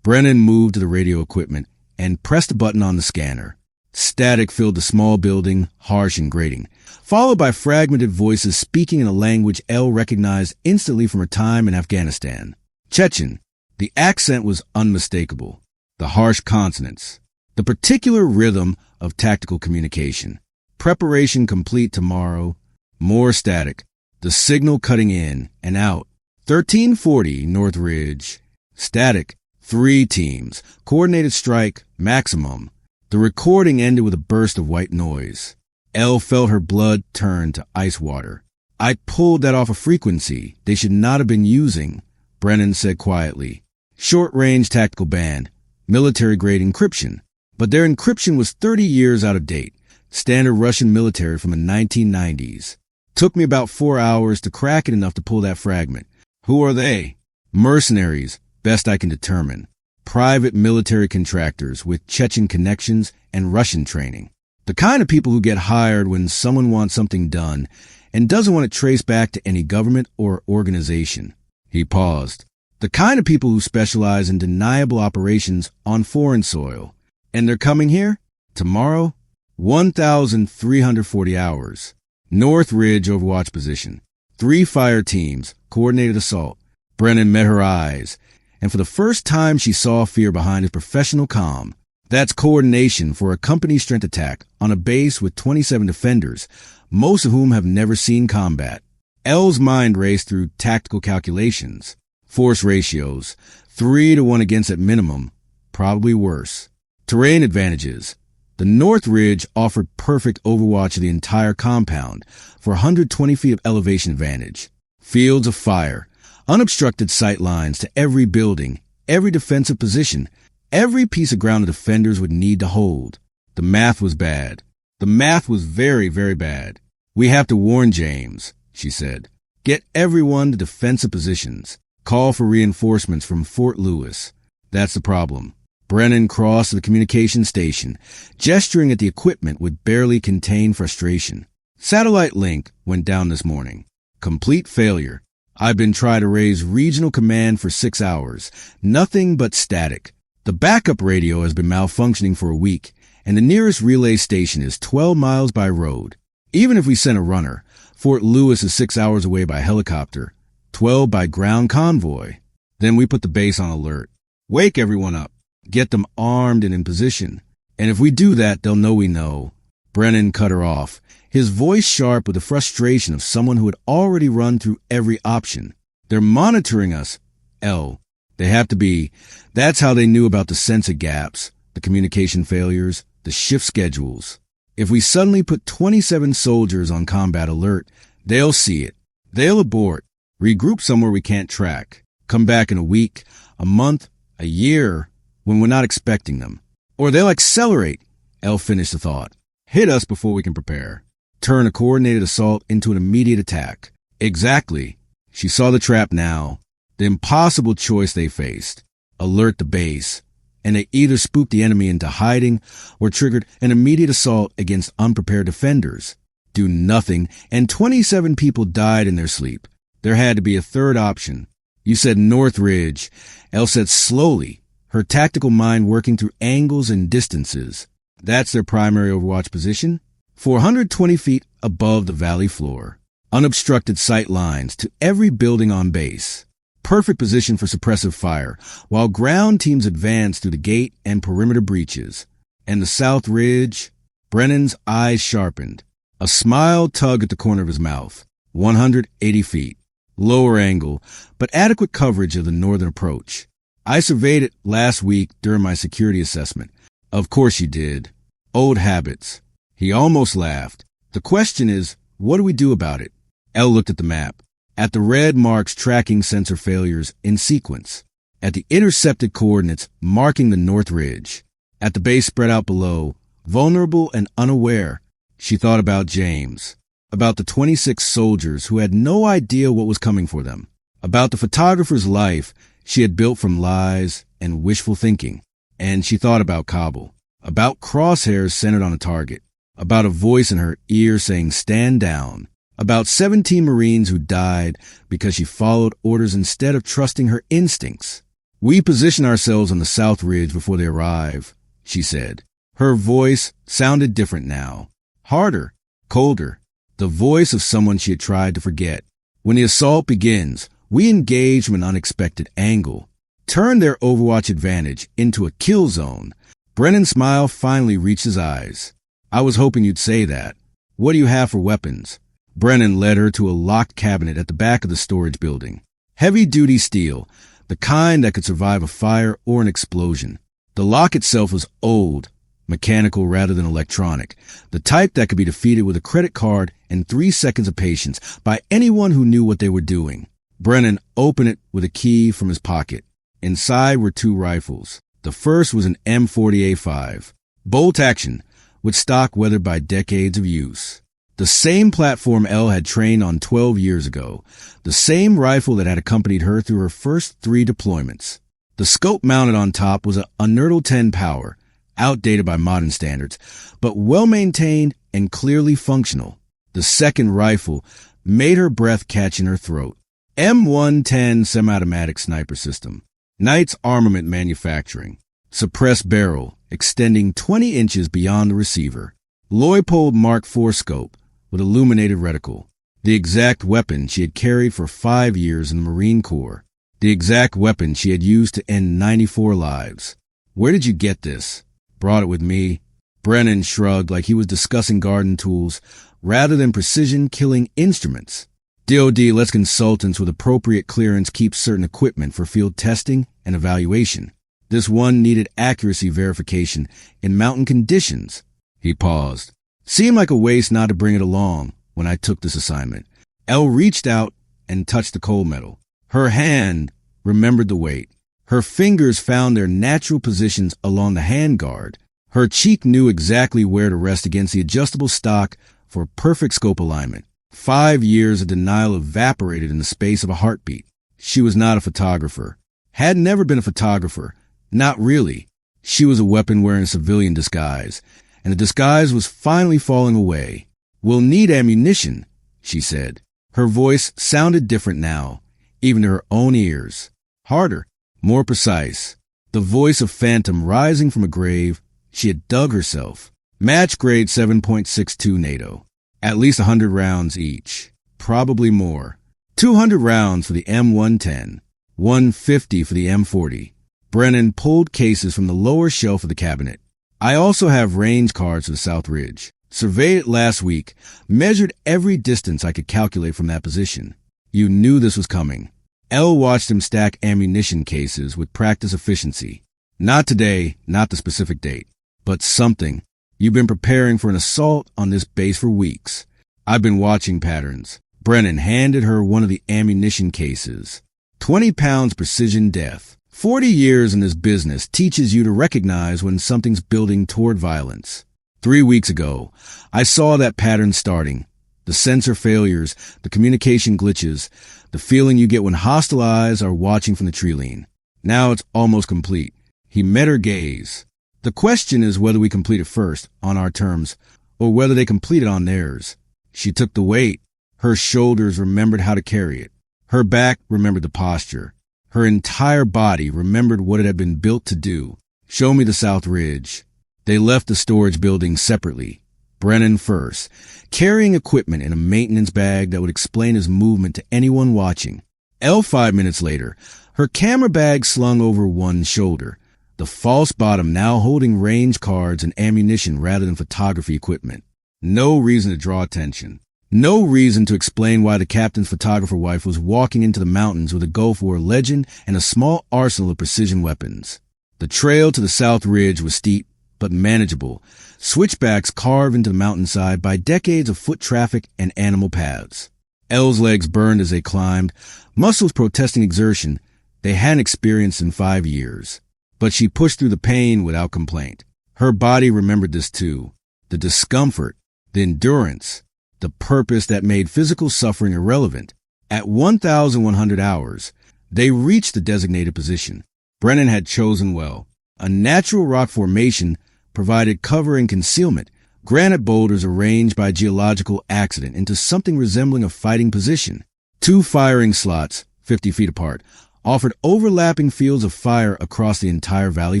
A: Brennan moved to the radio equipment and pressed a button on the scanner. Static filled the small building, harsh and grating, followed by fragmented voices speaking in a language Elle recognized instantly from her time in Afghanistan. Chechen. The accent was unmistakable. The harsh consonants. The particular rhythm of tactical communication. Preparation complete tomorrow. More static. The signal cutting in and out. 1340 North Ridge. Static. 3 teams. Coordinated strike. Maximum. The recording ended with a burst of white noise. Elle felt her blood turn to ice water. I pulled that off a frequency they should not have been using, Brennan said quietly. Short-range tactical band. Military-grade encryption. But their encryption was 30 years out of date. Standard Russian military from the 1990s. Took me about 4 hours to crack it enough to pull that fragment. Who are they? Mercenaries, best I can determine. Private military contractors with Chechen connections and Russian training. The kind of people who get hired when someone wants something done and doesn't want it traced back to any government or organization. He paused. The kind of people who specialize in deniable operations on foreign soil. And they're coming here? Tomorrow? 1,340 hours. North Ridge overwatch position. 3 fire teams, coordinated assault. Brennan met her eyes, and for the first time she saw fear behind his professional calm. That's coordination for a company strength attack on a base with 27 defenders, most of whom have never seen combat. Elle's mind raced through tactical calculations. Force ratios, 3 to 1 against at minimum, probably worse. Terrain advantages. The North Ridge offered perfect overwatch of the entire compound for 120 feet of elevation advantage. Fields of fire, unobstructed sight lines to every building, every defensive position, every piece of ground the defenders would need to hold. The math was bad. The math was very, very bad. We have to warn James, she said. Get everyone to defensive positions. Call for reinforcements from Fort Lewis. That's the problem. Brennan crossed to the communication station, gesturing at the equipment with barely contained frustration. Satellite link went down this morning. Complete failure. I've been trying to raise regional command for 6 hours. Nothing but static. The backup radio has been malfunctioning for a week, and the nearest relay station is 12 miles by road. Even if we sent a runner, Fort Lewis is 6 hours away by helicopter, 12 by ground convoy. Then we put the base on alert. Wake everyone up. Get them armed and in position. And if we do that, they'll know we know. Brennan cut her off, his voice sharp with the frustration of someone who had already run through every option. They're monitoring us. Elle. They have to be. That's how they knew about the sensor gaps, the communication failures, the shift schedules. If we suddenly put 27 soldiers on combat alert, they'll see it. They'll abort, regroup somewhere we can't track, come back in a week, a month, a year, when we're not expecting them. Or they'll accelerate, Elle finished the thought. Hit us before we can prepare. Turn a coordinated assault into an immediate attack. Exactly. She saw the trap now. The impossible choice they faced. Alert the base. And they either spooked the enemy into hiding or triggered an immediate assault against unprepared defenders. Do nothing, and 27 people died in their sleep. There had to be a third option. You said North Ridge. Elle said slowly, her tactical mind working through angles and distances. That's their primary overwatch position, 420 feet above the valley floor. Unobstructed sight lines to every building on base. Perfect position for suppressive fire, while ground teams advance through the gate and perimeter breaches. And the South Ridge, Brennan's eyes sharpened. A smile tugged at the corner of his mouth. 180 feet. Lower angle, but adequate coverage of the northern approach. I surveyed it last week during my security assessment. Of course you did. Old habits. He almost laughed. The question is, what do we do about it? Elle looked at the map. At the red marks tracking sensor failures in sequence. At the intercepted coordinates marking the North Ridge. At the base spread out below, vulnerable and unaware. She thought about James. About the 26 soldiers who had no idea what was coming for them. About the photographer's life she had built from lies and wishful thinking. And she thought about Kabul. About crosshairs centered on a target. About a voice in her ear saying, "Stand down." About 17 Marines who died because she followed orders instead of trusting her instincts. "We position ourselves on the South Ridge before they arrive," she said. Her voice sounded different now. Harder, colder. The voice of someone she had tried to forget. "When the assault begins, we engage from an unexpected angle. Turn their overwatch advantage into a kill zone." Brennan's smile finally reached his eyes. "I was hoping you'd say that. What do you have for weapons?" Brennan led her to a locked cabinet at the back of the storage building. Heavy-duty steel, the kind that could survive a fire or an explosion. The lock itself was old, mechanical rather than electronic, the type that could be defeated with a credit card and 3 seconds of patience by anyone who knew what they were doing. Brennan opened it with a key from his pocket. Inside were 2 rifles. The first was an M40A5, bolt action, with stock weathered by decades of use. The same platform Elle had trained on 12 years ago, the same rifle that had accompanied her through her first 3 deployments. The scope mounted on top was a Nerdle 10 power, outdated by modern standards, but well-maintained and clearly functional. The second rifle made her breath catch in her throat. M110 semi-automatic sniper system. Knight's Armament Manufacturing. Suppressed barrel, extending 20 inches beyond the receiver. Leupold Mark IV scope, with illuminated reticle. The exact weapon she had carried for 5 years in the Marine Corps. The exact weapon she had used to end 94 lives. "Where did you get this?" "Brought it with me." Brennan shrugged like he was discussing garden tools rather than precision-killing instruments. DoD lets consultants with appropriate clearance keep certain equipment for field testing and evaluation. This one needed accuracy verification in mountain conditions. He paused. "Seemed like a waste not to bring it along when I took this assignment." Elle reached out and touched the cold metal. Her hand remembered the weight. Her fingers found their natural positions along the handguard. Her cheek knew exactly where to rest against the adjustable stock for perfect scope alignment. 5 years of denial evaporated in the space of a heartbeat. She was not a photographer. Had never been a photographer. Not really. She was a weapon wearing civilian disguise, and the disguise was finally falling away. "We'll need ammunition," she said. Her voice sounded different now, even to her own ears. Harder, more precise. The voice of Phantom rising from a grave she had dug herself. "Match grade 7.62 NATO. At least 100 rounds each. Probably more. 200 rounds for the M110. 150 for the M40. Brennan pulled cases from the lower shelf of the cabinet. "I also have range cards for the South Ridge. Surveyed it last week. Measured every distance I could calculate from that position." You knew this was coming. Elle watched him stack ammunition cases with practice efficiency. "Not today, not the specific date. But something. You've been preparing for an assault on this base for weeks." "I've been watching patterns." Brennan handed her one of the ammunition cases. 20 pounds precision death. 40 years in this business teaches you to recognize when something's building toward violence. 3 weeks ago, I saw that pattern starting. The sensor failures, the communication glitches, the feeling you get when hostile eyes are watching from the tree line. Now it's almost complete. He met her gaze. "The question is whether we complete it first, on our terms, or whether they complete it on theirs." She took the weight. Her shoulders remembered how to carry it. Her back remembered the posture. Her entire body remembered what it had been built to do. Show me the South Ridge. They left the storage building separately. Brennan first, carrying equipment in a maintenance bag that would explain his movement to anyone watching. Elle 5 minutes later, her camera bag slung over one shoulder, the false bottom now holding range cards and ammunition rather than photography equipment. No reason to draw attention. No reason to explain why the captain's photographer wife was walking into the mountains with a Gulf War legend and a small arsenal of precision weapons. The trail to the South Ridge was steep, but manageable, switchbacks carved into the mountainside by decades of foot traffic and animal paths. Elle's legs burned as they climbed, muscles protesting exertion they hadn't experienced in 5 years. But she pushed through the pain without complaint. Her body remembered this too. The discomfort, the endurance, the purpose that made physical suffering irrelevant. At 1,100 hours, they reached the designated position. Brennan had chosen well. A natural rock formation provided cover and concealment, granite boulders arranged by geological accident into something resembling a fighting position. 2 firing slots, 50 feet apart, offered overlapping fields of fire across the entire valley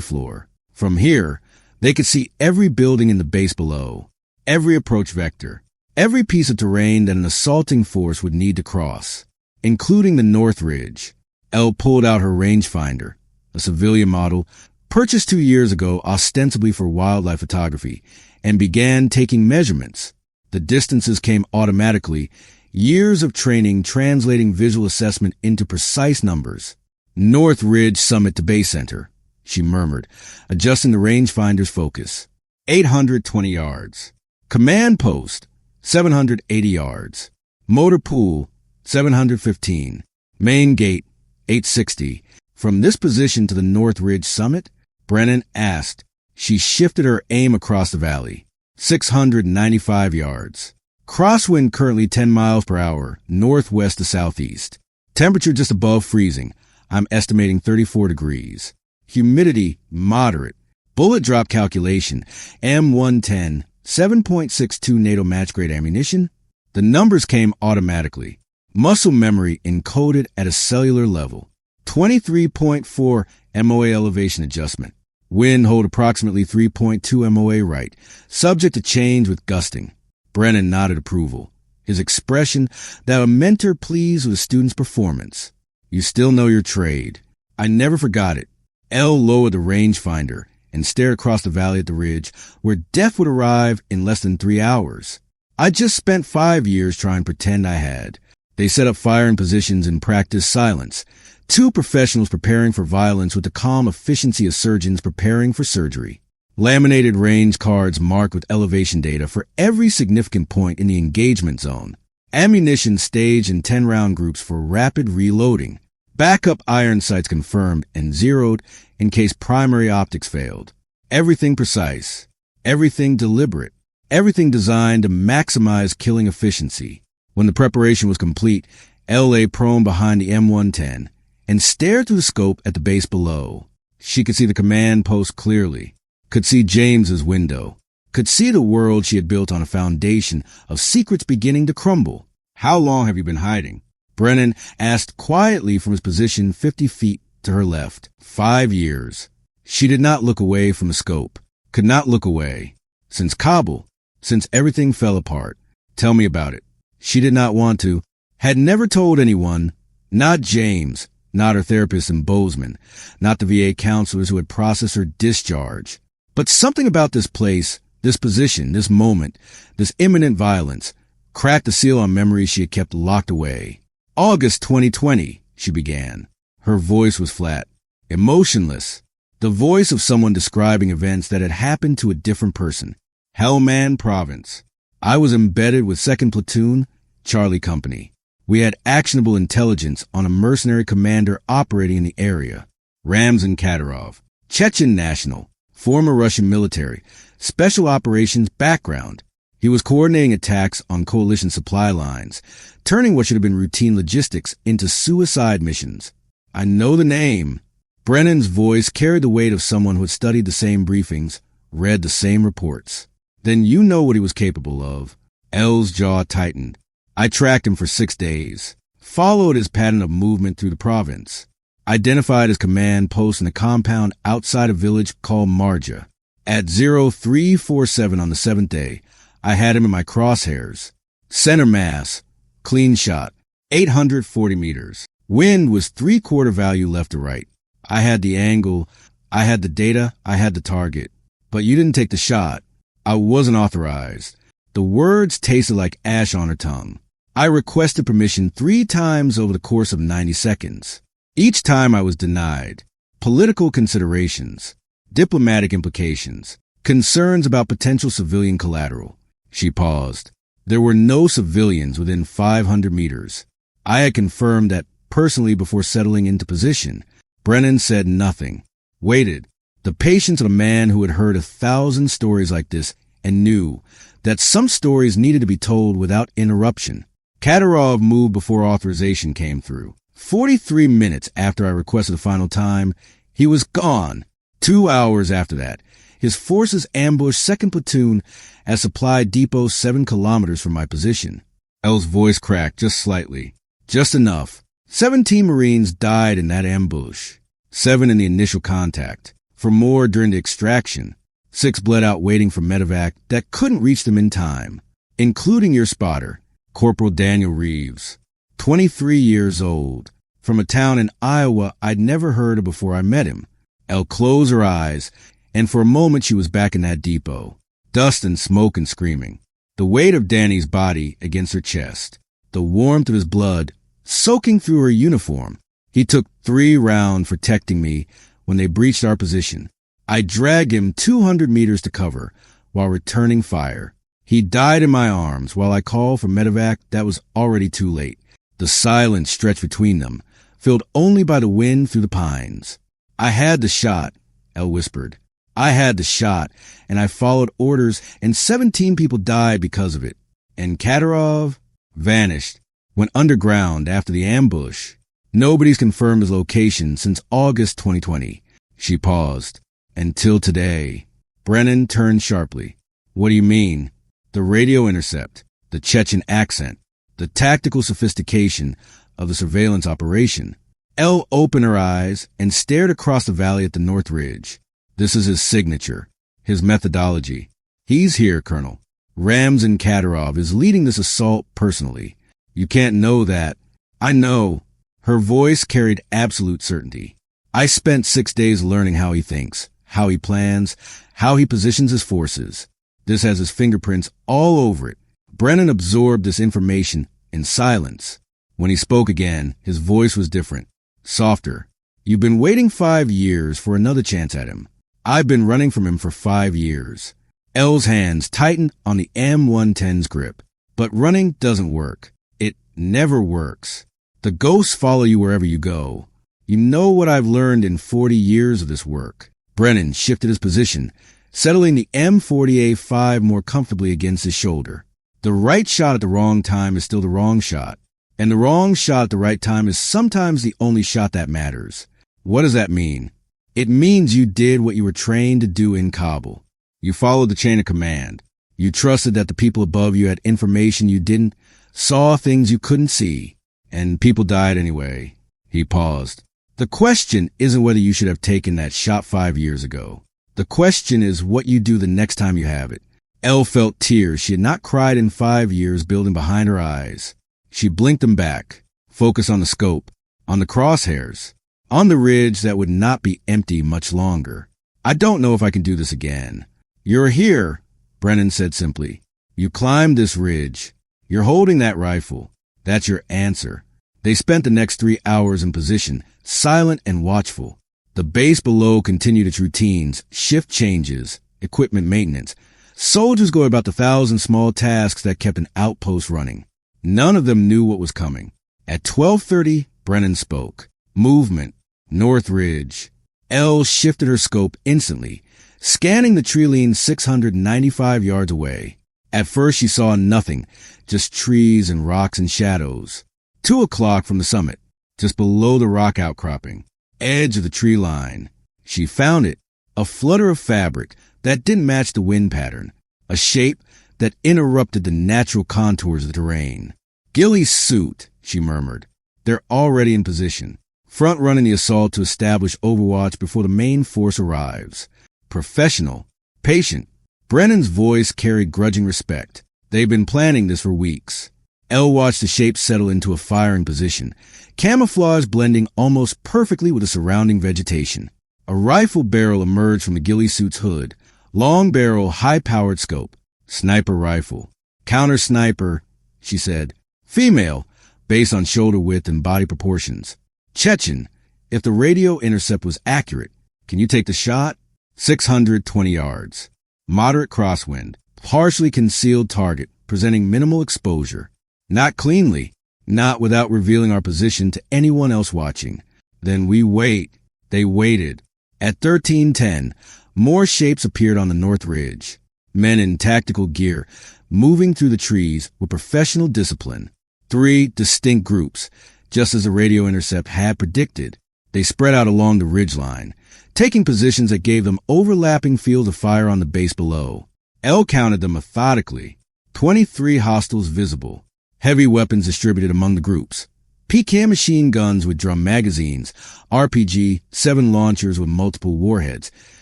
A: floor. From here, they could see every building in the base below, every approach vector, every piece of terrain that an assaulting force would need to cross, including the North Ridge. Elle pulled out her rangefinder, a civilian model, purchased 2 years ago ostensibly for wildlife photography, and began taking measurements. The distances came automatically, years of training translating visual assessment into precise numbers. North Ridge summit to base center, she murmured, adjusting the rangefinder's focus. 820 yards. Command post, 780 yards. Motor pool, 715. Main gate, 860. From this position to the North Ridge summit, Brennan asked. She shifted her aim across the valley. 695 yards. Crosswind currently 10 miles per hour, northwest to southeast. Temperature just above freezing. I'm estimating 34 degrees. Humidity moderate. Bullet drop calculation, M110, 7.62 NATO match-grade ammunition. The numbers came automatically. Muscle memory encoded at a cellular level. 23.4 MOA elevation adjustment. Wind hold approximately 3.2 MOA right, subject to change with gusting. Brennan nodded approval, his expression that a mentor pleased with a student's performance. You still know your trade. I never forgot it. Elle lowered the rangefinder and stared across the valley at the ridge, where death would arrive in less than 3 hours. I just spent 5 years trying to pretend I had. They set up firing positions and practiced silence. 2 professionals preparing for violence with the calm efficiency of surgeons preparing for surgery. Laminated range cards marked with elevation data for every significant point in the engagement zone. Ammunition staged in 10-round groups for rapid reloading. Backup iron sights confirmed and zeroed in case primary optics failed. Everything precise. Everything deliberate. Everything designed to maximize killing efficiency. When the preparation was complete, Elle lay prone behind the M110 and stared through the scope at the base below. She could see the command post clearly, could see James's window, could see the world she had built on a foundation of secrets beginning to crumble. How long have you been hiding? Brennan asked quietly from his position 50 feet to her left. 5 years. She did not look away from the scope, could not look away. Since Kabul, since everything fell apart. Tell me about it. She did not want to, had never told anyone, not James, not her therapist in Bozeman, not the VA counselors who had processed her discharge. But something about this place, this position, this moment, this imminent violence, cracked the seal on memories she had kept locked away. August 2020, she began. Her voice was flat, emotionless, the voice of someone describing events that had happened to a different person. Helmand Province. I was embedded with 2nd Platoon, Charlie Company. We had actionable intelligence on a mercenary commander operating in the area. Ramzan Kadyrov, Chechen national, former Russian military, special operations background. He was coordinating attacks on coalition supply lines, turning what should have been routine logistics into suicide missions. I know the name. Brennan's voice carried the weight of someone who had studied the same briefings, read the same reports. Then you know what he was capable of. Elle's jaw tightened. I tracked him for 6 days, followed his pattern of movement through the province. identified as command post in a compound outside a village called Marja. At 0347 on the 7th day, I had him in my crosshairs. Center mass, clean shot, 840 meters. Wind was 3/4 value left to right. I had the angle, I had the data, I had the target. But you didn't take the shot. I wasn't authorized. The words tasted like ash on her tongue. I requested permission 3 times over the course of 90 seconds. Each time I was denied. Political considerations, diplomatic implications, concerns about potential civilian collateral. She paused. There were no civilians within 500 meters. I had confirmed that personally before settling into position. Brennan said nothing. Waited. The patience of a man who had heard 1,000 stories like this and knew that some stories needed to be told without interruption. Kadyrov moved before authorization came through. 43 minutes after I requested the final time, he was gone. 2 hours after that, his forces ambushed 2nd Platoon at Supply Depot 7 kilometers from my position. L's voice cracked just slightly. Just enough. 17 Marines died in that ambush. 7 in the initial contact. For more during the extraction. 6 bled out waiting for medevac that couldn't reach them in time, including your spotter, Corporal Daniel Reeves, 23 years old, from a town in Iowa I'd never heard of before I met him. Elle closed her eyes, and for a moment she was back in that depot. Dust and smoke and screaming. The weight of Danny's body against her chest. The warmth of his blood soaking through her uniform. He took 3 rounds protecting me when they breached our position. I dragged him 200 meters to cover while returning fire. He died in my arms while I called for medevac that was already too late. The silence stretched between them, filled only by the wind through the pines. I had the shot, Elle whispered. I had the shot, and I followed orders, and 17 people died because of it. And Kadyrov vanished, went underground after the ambush. Nobody's confirmed his location since August 2020. She paused. Until today. Brennan turned sharply. What do you mean? The radio intercept, the Chechen accent, the tactical sophistication of the surveillance operation. Elle opened her eyes and stared across the valley at the North Ridge. This is his signature, his methodology. He's here, Colonel. Ramzan Kadyrov is leading this assault personally. You can't know that. I know. Her voice carried absolute certainty. I spent 6 days learning how he thinks, how he plans, how he positions his forces. This has his fingerprints all over it. Brennan absorbed this information in silence. When he spoke again, his voice was different, softer. You've been waiting 5 years for another chance at him. I've been running from him for 5 years. Elle's hands tightened on the M110's grip. But running doesn't work. It never works. The ghosts follow you wherever you go. You know what I've learned in 40 years of this work. Brennan shifted his position, settling the M40A5 more comfortably against his shoulder. The right shot at the wrong time is still the wrong shot, and the wrong shot at the right time is sometimes the only shot that matters. What does that mean? It means you did what you were trained to do in Kabul. You followed the chain of command. You trusted that the people above you had information you didn't, saw things you couldn't see, and people died anyway. He paused. The question isn't whether you should have taken that shot 5 years ago. The question is what you do the next time you have it. Elle felt tears she had not cried in 5 years building behind her eyes. She blinked them back, focused on the scope, on the crosshairs, on the ridge that would not be empty much longer. I don't know if I can do this again. You're here, Brennan said simply. You climbed this ridge. You're holding that rifle. That's your answer. They spent the next 3 hours in position, silent and watchful. The base below continued its routines, shift changes, equipment maintenance. Soldiers go about the 1,000 small tasks that kept an outpost running. None of them knew what was coming. At 12:30, Brennan spoke. Movement. North Ridge. Elle shifted her scope instantly, scanning the tree line 695 yards away. At first she saw nothing, just trees and rocks and shadows. 2 o'clock from the summit, just below the rock outcropping, edge of the tree line. She found it, a flutter of fabric that didn't match the wind pattern, a shape that interrupted the natural contours of the terrain. Gilly's suit, she murmured. They're already in position. front-running the assault to establish overwatch before the main force arrives. Professional, patient. Brennan's voice carried grudging respect. They've been planning this for weeks. Elle watched the shape settle into a firing position, camouflage blending almost perfectly with the surrounding vegetation. A rifle barrel emerged from the ghillie suit's hood. Long barrel, high-powered scope. Sniper rifle. Counter sniper, she said. Female, based on shoulder width and body proportions. Chechen, if the radio intercept was accurate, can you take the shot? 620 yards. Moderate crosswind. Partially concealed target, presenting minimal exposure. Not cleanly. Not without revealing our position to anyone else watching. Then we wait. They waited. At 13:10, more shapes appeared on the north ridge. Men in tactical gear, moving through the trees with professional discipline. 3 distinct groups, just as the radio intercept had predicted. They spread out along the ridgeline, taking positions that gave them overlapping fields of fire on the base below. Elle counted them methodically. 23 hostiles visible. Heavy weapons distributed among the groups. PKM machine guns with drum magazines, RPG, 7 launchers with multiple warheads,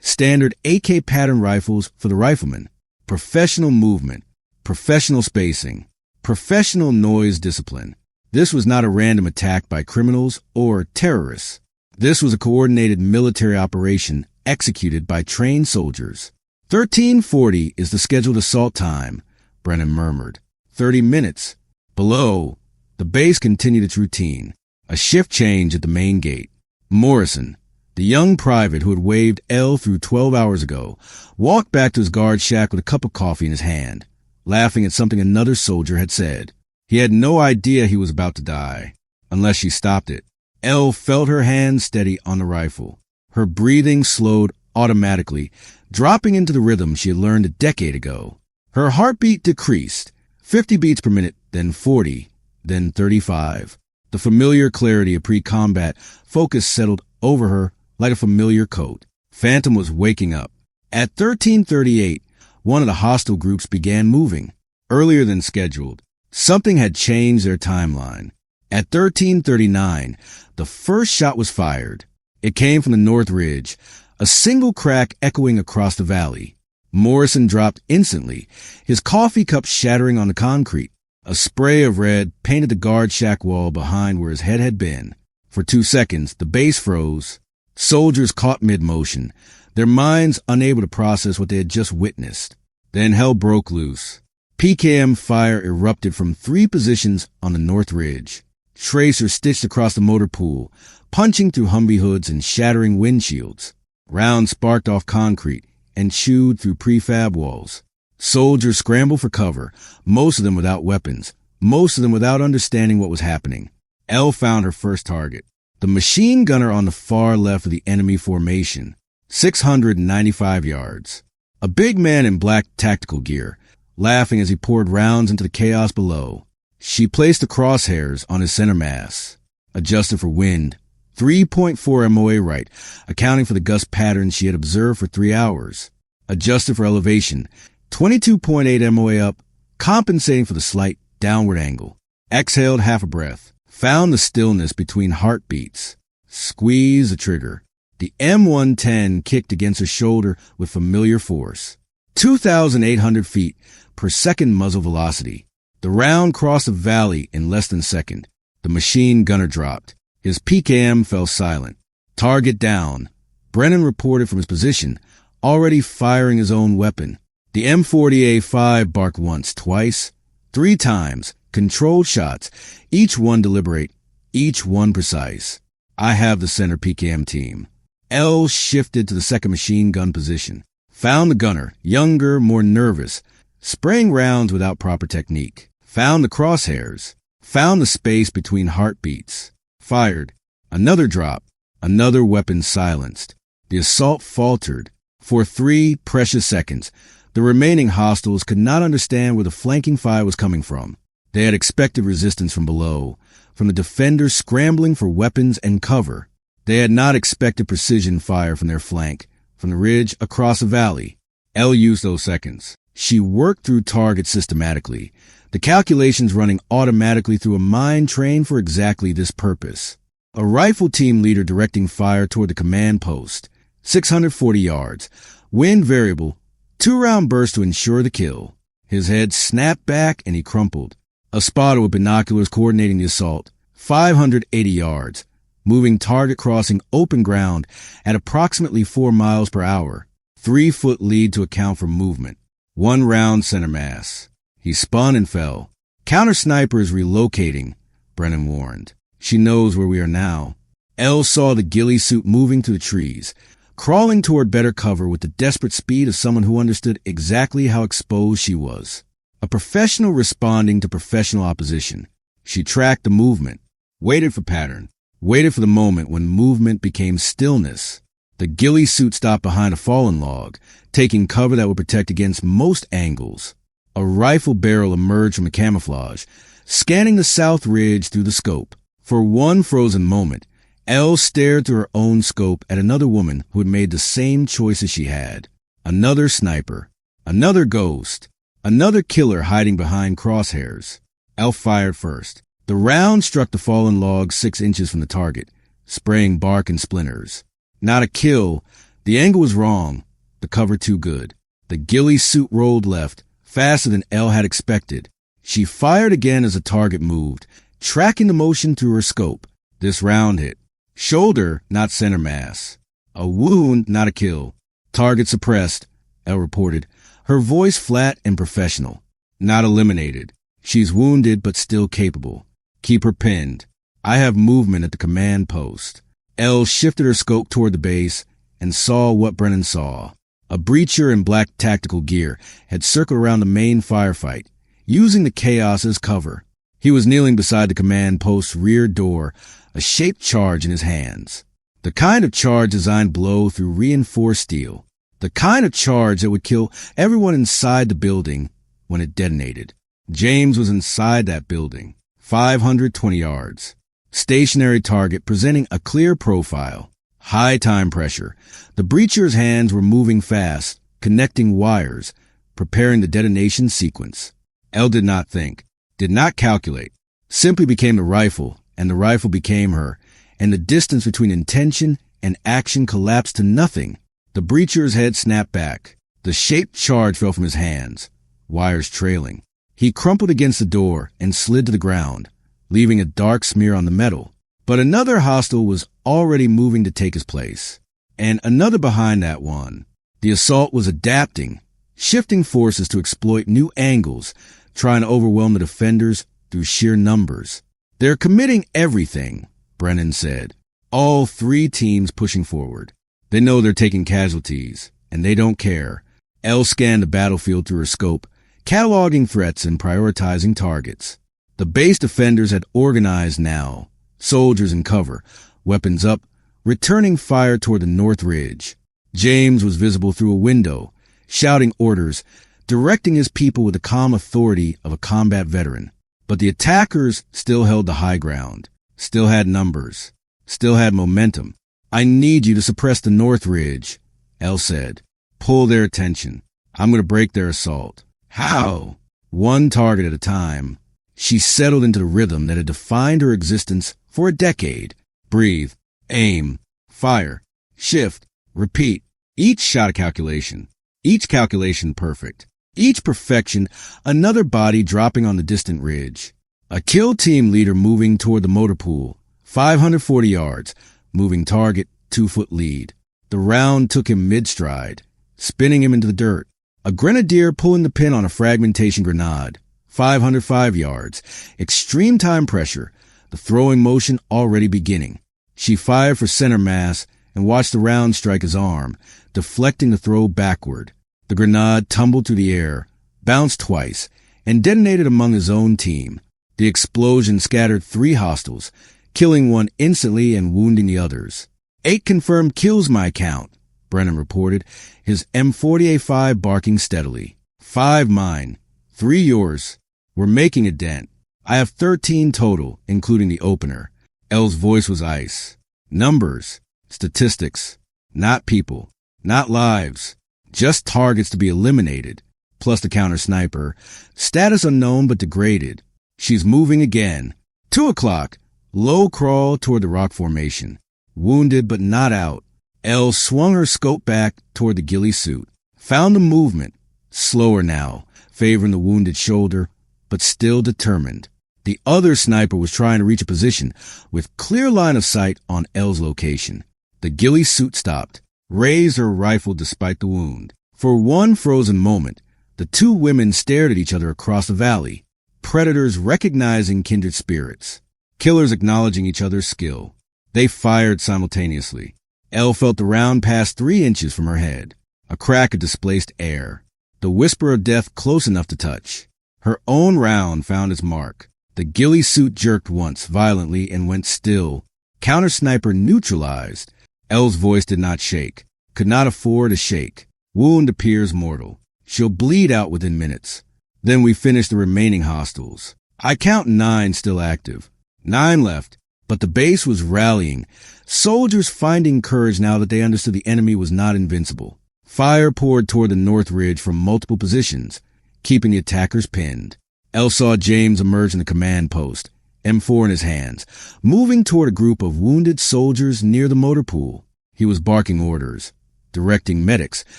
A: standard AK pattern rifles for the riflemen, professional movement, professional spacing, professional noise discipline. This was not a random attack by criminals or terrorists. This was a coordinated military operation executed by trained soldiers. 13:40 is the scheduled assault time, Brennan murmured. 30 minutes. Below, the base continued its routine. A shift change at the main gate. Morrison, the young private who had waved Elle through 12 hours ago, walked back to his guard shack with a cup of coffee in his hand, laughing at something another soldier had said. He had no idea he was about to die, unless she stopped it. Elle felt her hand steady on the rifle. Her breathing slowed automatically, dropping into the rhythm she had learned a decade ago. Her heartbeat decreased, 50 beats per minute, then 40, then 35. The familiar clarity of pre-combat focus settled over her like a familiar coat. Phantom was waking up. At 13:38, one of the hostile groups began moving, earlier than scheduled. Something had changed their timeline. At 13:39, the first shot was fired. It came from the north ridge, a single crack echoing across the valley. Morrison dropped instantly, his coffee cup shattering on the concrete. A spray of red painted the guard shack wall behind where his head had been. For 2 seconds, the base froze. Soldiers caught mid-motion, their minds unable to process what they had just witnessed. Then hell broke loose. PKM fire erupted from 3 positions on the north ridge. Tracers stitched across the motor pool, punching through Humvee hoods and shattering windshields. Rounds sparked off concrete and chewed through prefab walls. Soldiers scrambled for cover, most of them without weapons, most of them without understanding what was happening. Elle found her first target, the machine gunner on the far left of the enemy formation, 695 yards. A big man in black tactical gear, laughing as he poured rounds into the chaos below. She placed the crosshairs on his center mass, adjusted for wind, 3.4 MOA right, accounting for the gust patterns she had observed for 3 hours. Adjusted for elevation, 22.8 MOA up, compensating for the slight downward angle. Exhaled half a breath. Found the stillness between heartbeats. Squeeze the trigger. The M110 kicked against her shoulder with familiar force. 2,800 feet per second muzzle velocity. The round crossed the valley in less than a second. The machine gunner dropped. His PKM fell silent. Target down. Brennan reported from his position, already firing his own weapon. The M40A5 barked once, twice, 3 times, controlled shots, each one deliberate, each one precise. I have the center PKM team. Elle shifted to the second machine gun position. Found the gunner, younger, more nervous, spraying rounds without proper technique. Found the crosshairs. Found the space between heartbeats. Fired. Another drop. Another weapon silenced. The assault faltered. For 3 precious seconds, the remaining hostiles could not understand where the flanking fire was coming from. They had expected resistance from below, from the defenders scrambling for weapons and cover. They had not expected precision fire from their flank, from the ridge across the valley. Elle used those seconds. She worked through targets systematically, the calculations running automatically through a mind trained for exactly this purpose. A rifle team leader directing fire toward the command post. 640 yards. Wind variable. 2-round burst to ensure the kill. His head snapped back and he crumpled. A spotter with binoculars coordinating the assault. 580 yards. Moving target crossing open ground at approximately 4 miles per hour. 3-foot lead to account for movement. 1 round center mass. He spun and fell. Counter sniper is relocating, Brennan warned. She knows where we are now. Elle saw the ghillie suit moving through the trees, crawling toward better cover with the desperate speed of someone who understood exactly how exposed she was. A professional responding to professional opposition. She tracked the movement, waited for pattern, waited for the moment when movement became stillness. The ghillie suit stopped behind a fallen log, taking cover that would protect against most angles. A rifle barrel emerged from the camouflage, scanning the south ridge through the scope. For one frozen moment, Elle stared through her own scope at another woman who had made the same choices she had. Another sniper. Another ghost. Another killer hiding behind crosshairs. Elle fired first. The round struck the fallen log 6 inches from the target, spraying bark and splinters. Not a kill. The angle was wrong. The cover too good. The ghillie suit rolled left, faster than Elle had expected. She fired again as the target moved, tracking the motion through her scope. This round hit. Shoulder, not center mass. A wound, not a kill. Target suppressed, Elle reported, her voice flat and professional. Not eliminated. She's wounded but still capable. Keep her pinned. I have movement at the command post. Elle shifted her scope toward the base and saw what Brennan saw. A breacher in black tactical gear had circled around the main firefight, using the chaos as cover. He was kneeling beside the command post's rear door, a shaped charge in his hands. The kind of charge designed to blow through reinforced steel. The kind of charge that would kill everyone inside the building when it detonated. James was inside that building, 520 yards. Stationary target presenting a clear profile. High time pressure. The breacher's hands were moving fast, connecting wires, preparing the detonation sequence. Elle did not think, did not calculate, simply became the rifle, and the rifle became her, and the distance between intention and action collapsed to nothing. The breacher's head snapped back. The shaped charge fell from his hands, wires trailing. He crumpled against the door and slid to the ground, leaving a dark smear on the metal. But another hostile was already moving to take his place, and another behind that one. The assault was adapting, shifting forces to exploit new angles, trying to overwhelm the defenders through sheer numbers. They're committing everything, Brennan said. All 3 teams pushing forward. They know they're taking casualties, and they don't care. Elle scanned the battlefield through her scope, cataloging threats and prioritizing targets. The base defenders had organized now, soldiers in cover, weapons up, returning fire toward the north ridge. James was visible through a window, shouting orders, directing his people with the calm authority of a combat veteran. But the attackers still held the high ground, still had numbers, still had momentum. I need you to suppress the north ridge, Elle said. Pull their attention. I'm going to break their assault. How? 1 target at a time. She settled into the rhythm that had defined her existence for a decade. Breathe, aim, fire, shift, repeat. Each shot a calculation. Each calculation perfect. Each perfection, another body dropping on the distant ridge. A kill team leader moving toward the motor pool. 540 yards. Moving target, 2-foot lead. The round took him mid-stride, spinning him into the dirt. A grenadier pulling the pin on a fragmentation grenade. 505 yards. Extreme time pressure. The throwing motion already beginning. She fired for center mass and watched the round strike his arm, deflecting the throw backward. The grenade tumbled through the air, bounced twice, and detonated among his own team. The explosion scattered 3 hostiles, killing one instantly and wounding the others. 8 confirmed kills my count, Brennan reported, his M40A5 barking steadily. 5 mine, 3 yours. We're making a dent. I have 13 total, including the opener. Elle's voice was ice. Numbers, statistics, not people, not lives, just targets to be eliminated, plus the counter sniper. Status unknown but degraded. She's moving again. 2 o'clock. Low crawl toward the rock formation. Wounded but not out. Elle swung her scope back toward the ghillie suit. Found the movement. Slower now, favoring the wounded shoulder, but still determined. The other sniper was trying to reach a position with clear line of sight on Elle's location. The ghillie suit stopped, raised her rifle despite the wound. For one frozen moment, the two women stared at each other across the valley, predators recognizing kindred spirits, killers acknowledging each other's skill. They fired simultaneously. Elle felt the round pass 3 inches from her head, a crack of displaced air, the whisper of death close enough to touch. Her own round found its mark. The ghillie suit jerked once violently and went still. Counter-sniper neutralized. Elle's voice did not shake, could not afford a shake. Wound appears mortal. She'll bleed out within minutes. Then we finish the remaining hostiles. I count 9 still active. 9 left, but the base was rallying. Soldiers finding courage now that they understood the enemy was not invincible. Fire poured toward the north ridge from multiple positions, keeping the attackers pinned. Elle saw James emerge in the command post, M4 in his hands, moving toward a group of wounded soldiers near the motor pool. He was barking orders, directing medics,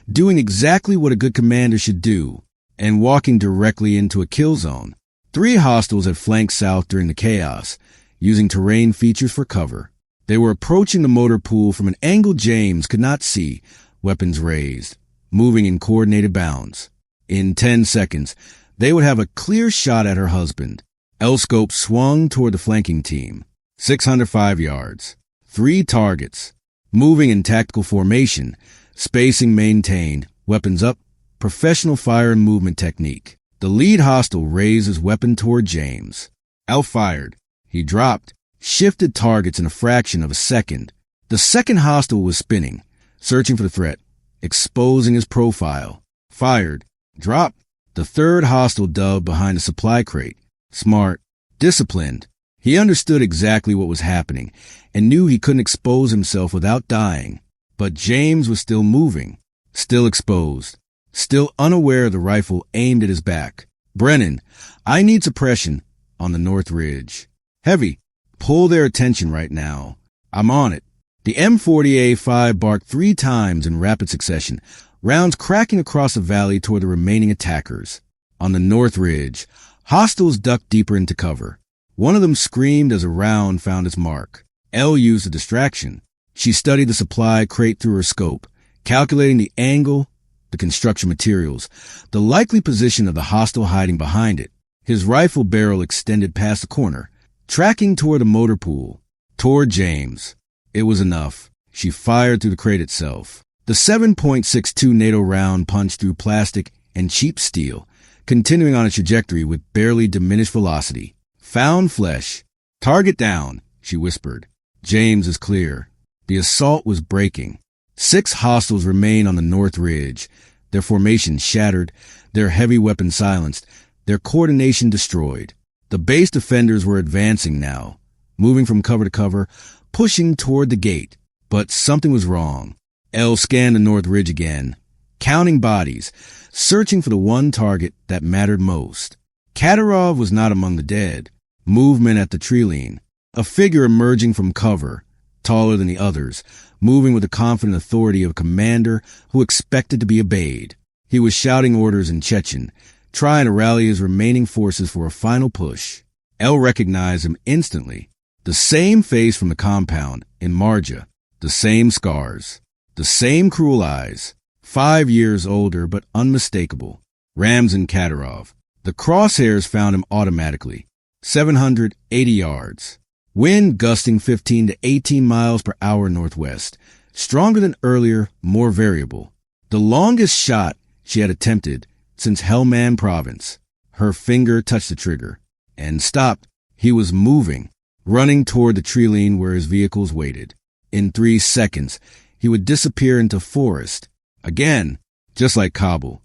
A: doing exactly what a good commander should do, and walking directly into a kill zone. 3 hostiles had flanked south during the chaos, using terrain features for cover. They were approaching the motor pool from an angle James could not see, weapons raised, moving in coordinated bounds. In 10 seconds, they would have a clear shot at her husband. Elle's scope swung toward the flanking team. 605 yards. 3 targets. Moving in tactical formation. Spacing maintained. Weapons up. Professional fire and movement technique. The lead hostile raised his weapon toward James. Elle fired. He dropped. Shifted targets in a fraction of a second. The second hostile was spinning, searching for the threat, exposing his profile. Fired. Dropped. The third hostile dove behind a supply crate. Smart. Disciplined. He understood exactly what was happening and knew he couldn't expose himself without dying. But James was still moving, still exposed, still unaware of the rifle aimed at his back. Brennan, I need suppression on the north ridge. Heavy. Pull their attention right now. I'm on it. The M40A5 barked 3 times in rapid succession, rounds cracking across the valley toward the remaining attackers. On the north ridge, hostiles ducked deeper into cover. One of them screamed as a round found its mark. Elle used a distraction. She studied the supply crate through her scope, calculating the angle, the construction materials, the likely position of the hostile hiding behind it. His rifle barrel extended past the corner, tracking toward the motor pool, toward James. It was enough. She fired through the crate itself. The 7.62 NATO round punched through plastic and cheap steel, continuing on its trajectory with barely diminished velocity. Found flesh. Target down, she whispered. James is clear. The assault was breaking. 6 hostiles remained on the north ridge, their formation shattered, their heavy weapons silenced, their coordination destroyed. The base defenders were advancing now, moving from cover to cover, pushing toward the gate. But something was wrong. Elle scanned the north ridge again, counting bodies, searching for the one target that mattered most. Kadyrov was not among the dead. Movement at the tree line. A figure emerging from cover, taller than the others, moving with the confident authority of a commander who expected to be obeyed. He was shouting orders in Chechen, trying to rally his remaining forces for a final push. Elle recognized him instantly. The same face from the compound in Marja, the same scars. The same cruel eyes, 5 years older but unmistakable. Ramzan Kadyrov. The crosshairs found him automatically. 780 yards. Wind gusting 15 to 18 miles per hour northwest. Stronger than earlier, more variable. The longest shot she had attempted since Helmand province. Her finger touched the trigger and stopped. He was moving, running toward the tree line where his vehicles waited. In 3 seconds, he would disappear into forest. Again, just like Kabul.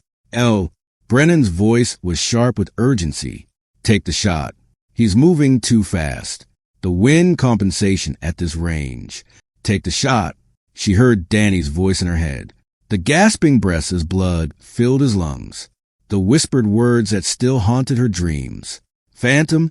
A: Brennan's voice was sharp with urgency. Take the shot. He's moving too fast. The wind compensation at this range. Take the shot. She heard Danny's voice in her head. The gasping breaths as blood filled his lungs. The whispered words that still haunted her dreams. Phantom,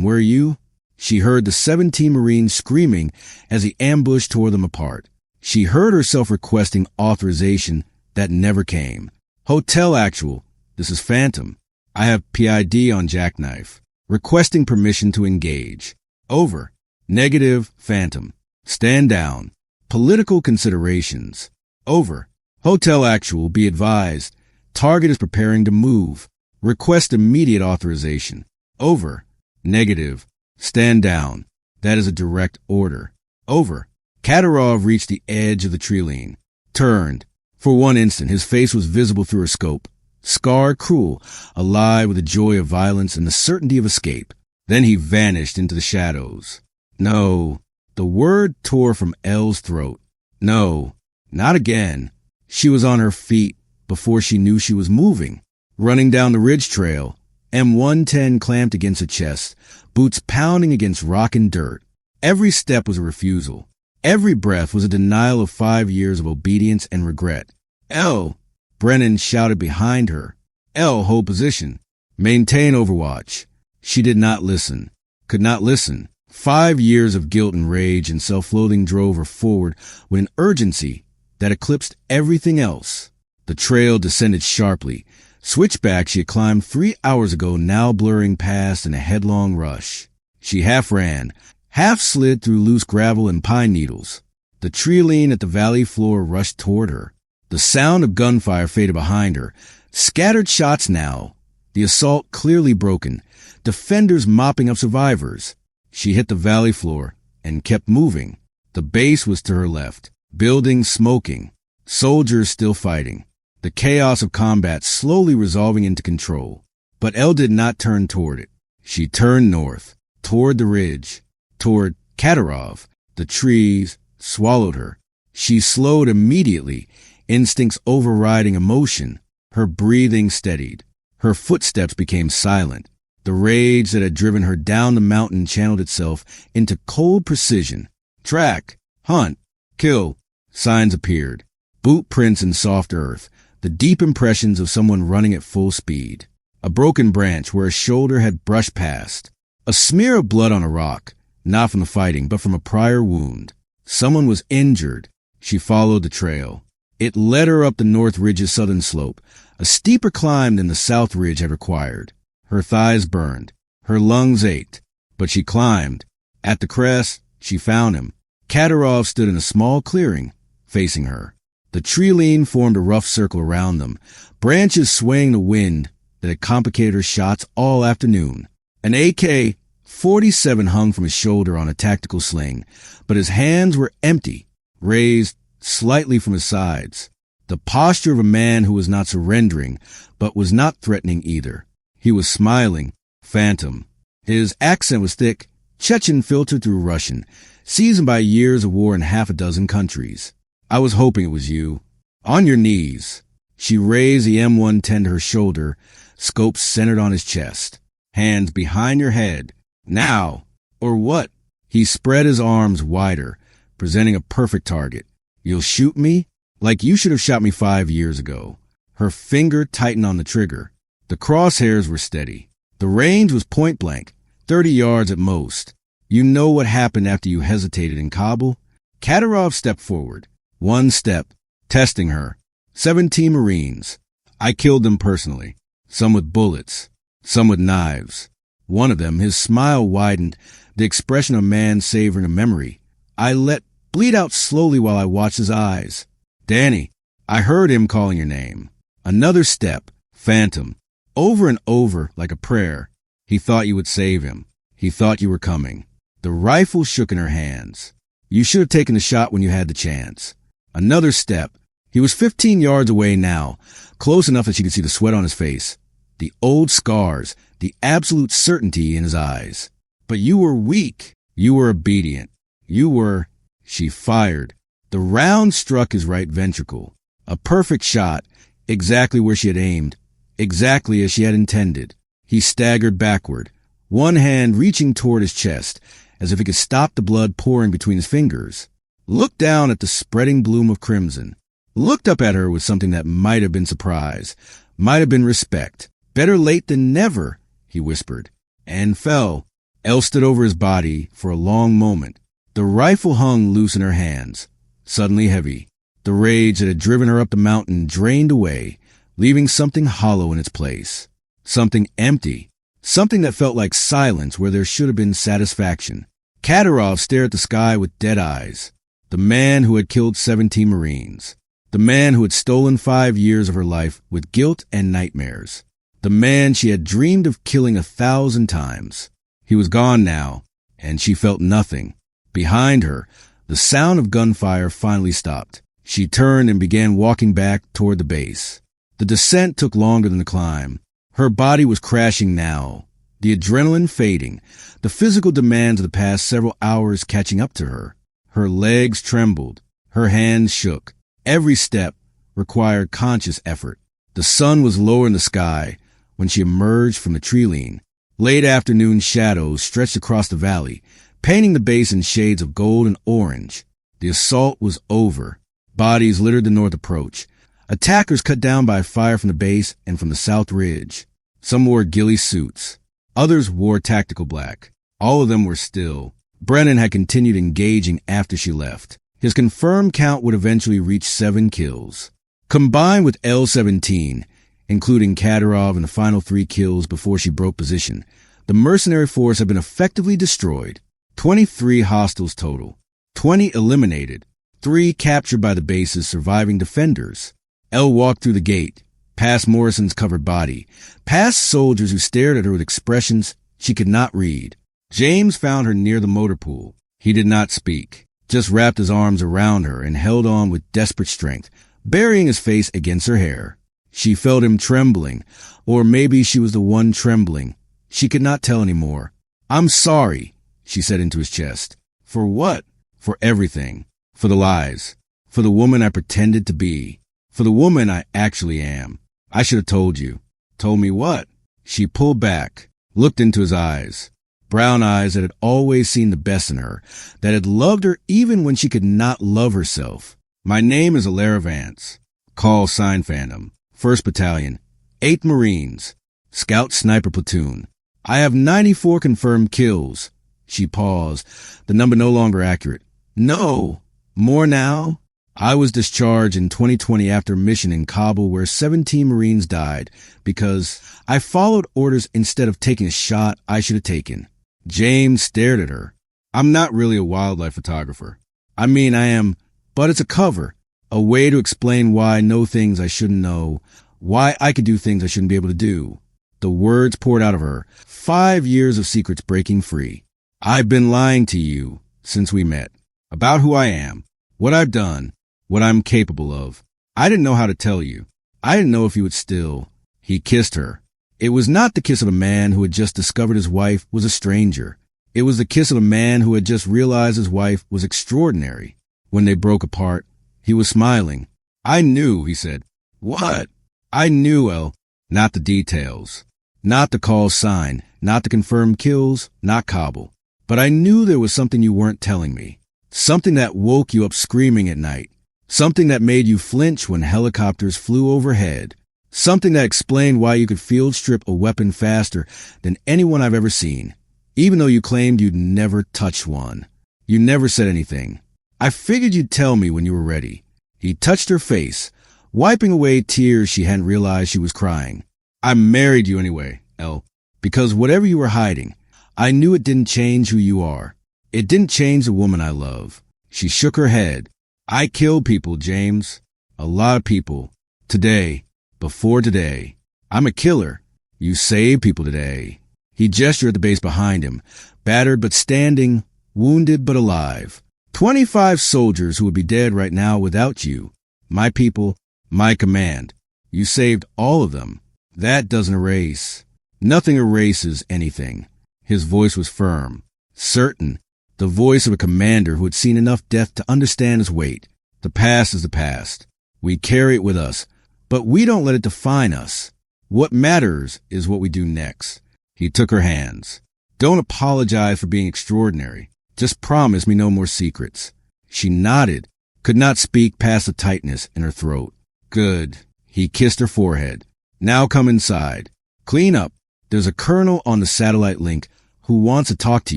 A: where are you? She heard the 17 Marines screaming as the ambush tore them apart. She heard herself requesting authorization that never came. Hotel Actual, this is Phantom. I have PID on Jackknife. Requesting permission to engage. Over. Negative, Phantom. Stand down. Political considerations. Over. Hotel Actual, be advised. Target is preparing to move. Request immediate authorization. Over. Negative. Stand down. That is a direct order. Over. Kadyrov reached the edge of the tree line. Turned. For one instant, his face was visible through a scope. Scarred, cruel, alive with the joy of violence and the certainty of escape. Then he vanished into the shadows. No. The word tore from Elle's throat. No. Not again. She was on her feet before she knew she was moving. Running down the ridge trail, M110 clamped against her chest, boots pounding against rock and dirt. Every step was a refusal. Every breath was a denial of 5 years of obedience and regret. Elle! Brennan shouted behind her. Elle, hold position. Maintain overwatch. She did not listen. Could not listen. 5 years of guilt and rage and self-loathing drove her forward with an urgency that eclipsed everything else. The trail descended sharply. Switchback she had climbed 3 hours ago now blurring past in a headlong rush. She half ran, half slid through loose gravel and pine needles. The tree line at the valley floor rushed toward her. The sound of gunfire faded behind her. Scattered shots now. The assault clearly broken. Defenders mopping up survivors. She hit the valley floor and kept moving. The base was to her left. Buildings smoking. Soldiers still fighting. The chaos of combat slowly resolving into control. But Elle did not turn toward it. She turned north, toward the ridge, toward Kadyrov. The trees swallowed her. She slowed immediately, instincts overriding emotion. Her breathing steadied. Her footsteps became silent. The rage that had driven her down the mountain channeled itself into cold precision. Track, hunt, kill. Signs appeared. Boot prints in soft earth. The deep impressions of someone running at full speed. A broken branch where a shoulder had brushed past. A smear of blood on a rock, not from the fighting, but from a prior wound. Someone was injured. She followed the trail. It led her up the North Ridge's southern slope, a steeper climb than the South Ridge had required. Her thighs burned. Her lungs ached. But she climbed. At the crest, she found him. Kadyrov stood in a small clearing, facing her. The tree line formed a rough circle around them, branches swaying the wind that had complicated her shots all afternoon. An AK-47 hung from his shoulder on a tactical sling, but his hands were empty, raised slightly from his sides. The posture of a man who was not surrendering, but was not threatening either. He was smiling, Phantom. His accent was thick, Chechen filtered through Russian, seasoned by years of war in half a dozen countries. I was hoping it was you. On your knees. She raised the M110 to her shoulder, scope centered on his chest. Hands behind your head. Now. Or what? He spread his arms wider, presenting a perfect target. You'll shoot me? Like you should have shot me 5 years ago. Her finger tightened on the trigger. The crosshairs were steady. The range was point blank, 30 yards at most. You know what happened after you hesitated in Kabul? Kadyrov stepped forward. 1 step, testing her. 17 Marines. I killed them personally. Some with bullets, some with knives. One of them, his smile widened, the expression of a man savoring a memory. I let bleed out slowly while I watched his eyes. Danny, I heard him calling your name. Another step, Phantom. Over and over, like a prayer. He thought you would save him. He thought you were coming. The rifle shook in her hands. You should have taken the shot when you had the chance. Another step. He was 15 yards away now, close enough that she could see the sweat on his face, the old scars, the absolute certainty in his eyes. But you were weak. You were obedient. You were... She fired. The round struck his right ventricle. A perfect shot, exactly where she had aimed, exactly as she had intended. He staggered backward, one hand reaching toward his chest, as if he could stop the blood pouring between his fingers. Looked down at the spreading bloom of crimson. Looked up at her with something that might have been surprise, might have been respect. Better late than never, he whispered, and fell. Elle stood over his body for a long moment. The rifle hung loose in her hands, suddenly heavy. The rage that had driven her up the mountain drained away, leaving something hollow in its place. Something empty. Something that felt like silence where there should have been satisfaction. Kadyrov stared at the sky with dead eyes. The man who had killed 17 Marines. The man who had stolen 5 years of her life with guilt and nightmares. The man she had dreamed of killing 1,000 times. He was gone now, and she felt nothing. Behind her, the sound of gunfire finally stopped. She turned and began walking back toward the base. The descent took longer than the climb. Her body was crashing now, the adrenaline fading, the physical demands of the past several hours catching up to her. Her legs trembled. Her hands shook. Every step required conscious effort. The sun was lower in the sky when she emerged from the tree line. Late afternoon shadows stretched across the valley, painting the base in shades of gold and orange. The assault was over. Bodies littered the north approach. Attackers cut down by fire from the base and from the south ridge. Some wore ghillie suits. Others wore tactical black. All of them were still. Brennan had continued engaging after she left. His confirmed count would eventually reach 7 kills. Combined with L-17, including Kadyrov and the final 3 kills before she broke position, the mercenary force had been effectively destroyed. 23 hostiles total. 20 eliminated. 3 captured by the base's surviving defenders. Elle walked through the gate, past Morrison's covered body, past soldiers who stared at her with expressions she could not read. James found her near the motor pool. He did not speak, just wrapped his arms around her and held on with desperate strength, burying his face against her hair. She felt him trembling, or maybe she was the one trembling. She could not tell anymore. "I'm sorry," she said into his chest. "For what?" "For everything. For the lies. For the woman I pretended to be. For the woman I actually am. I should have told you." "Told me what?" She pulled back, looked into his eyes. Brown eyes that had always seen the best in her, that had loved her even when she could not love herself. "My name is Alara Vance. Call sign Phantom. 1st Battalion. 8th Marines. Scout Sniper Platoon. I have 94 confirmed kills." She paused, the number no longer accurate. "No. More now?" "I was discharged in 2020 after a mission in Kabul where 17 Marines died because I followed orders instead of taking a shot I should have taken." James stared at her. "I'm not really a wildlife photographer. I mean, I am, but it's a cover, a way to explain why I know things I shouldn't know, why I could do things I shouldn't be able to do." The words poured out of her, 5 years of secrets breaking free. "I've been lying to you since we met, about who I am, what I've done, what I'm capable of. I didn't know how to tell you. I didn't know if you would still." He kissed her. It was not the kiss of a man who had just discovered his wife was a stranger. It was the kiss of a man who had just realized his wife was extraordinary. When they broke apart, he was smiling. "I knew," he said. "What?" "I knew, Elle. Not the details. Not the call sign. Not the confirmed kills. Not Kabul. But I knew there was something you weren't telling me. Something that woke you up screaming at night. Something that made you flinch when helicopters flew overhead. Something that explained why you could field strip a weapon faster than anyone I've ever seen, even though you claimed you'd never touched one. You never said anything. I figured you'd tell me when you were ready." He touched her face, wiping away tears she hadn't realized she was crying. "I married you anyway, Elle, because whatever you were hiding, I knew it didn't change who you are. It didn't change the woman I love." She shook her head. "I killed people, James. A lot of people. Today. Before today. I'm a killer. You saved people today." He gestured at the base behind him, battered but standing, wounded but alive. 25 soldiers who would be dead right now without you. My people, my command. You saved all of them. That doesn't erase. Nothing erases anything. His voice was firm, certain, the voice of a commander who had seen enough death to understand its weight. The past is the past. We carry it with us, but we don't let it define us. What matters is what we do next. He took her hands. "Don't apologize for being extraordinary. Just promise me no more secrets." She nodded, could not speak past the tightness in her throat. "Good." He kissed her forehead. "Now come inside. Clean up. There's a colonel on the satellite link Who wants to talk to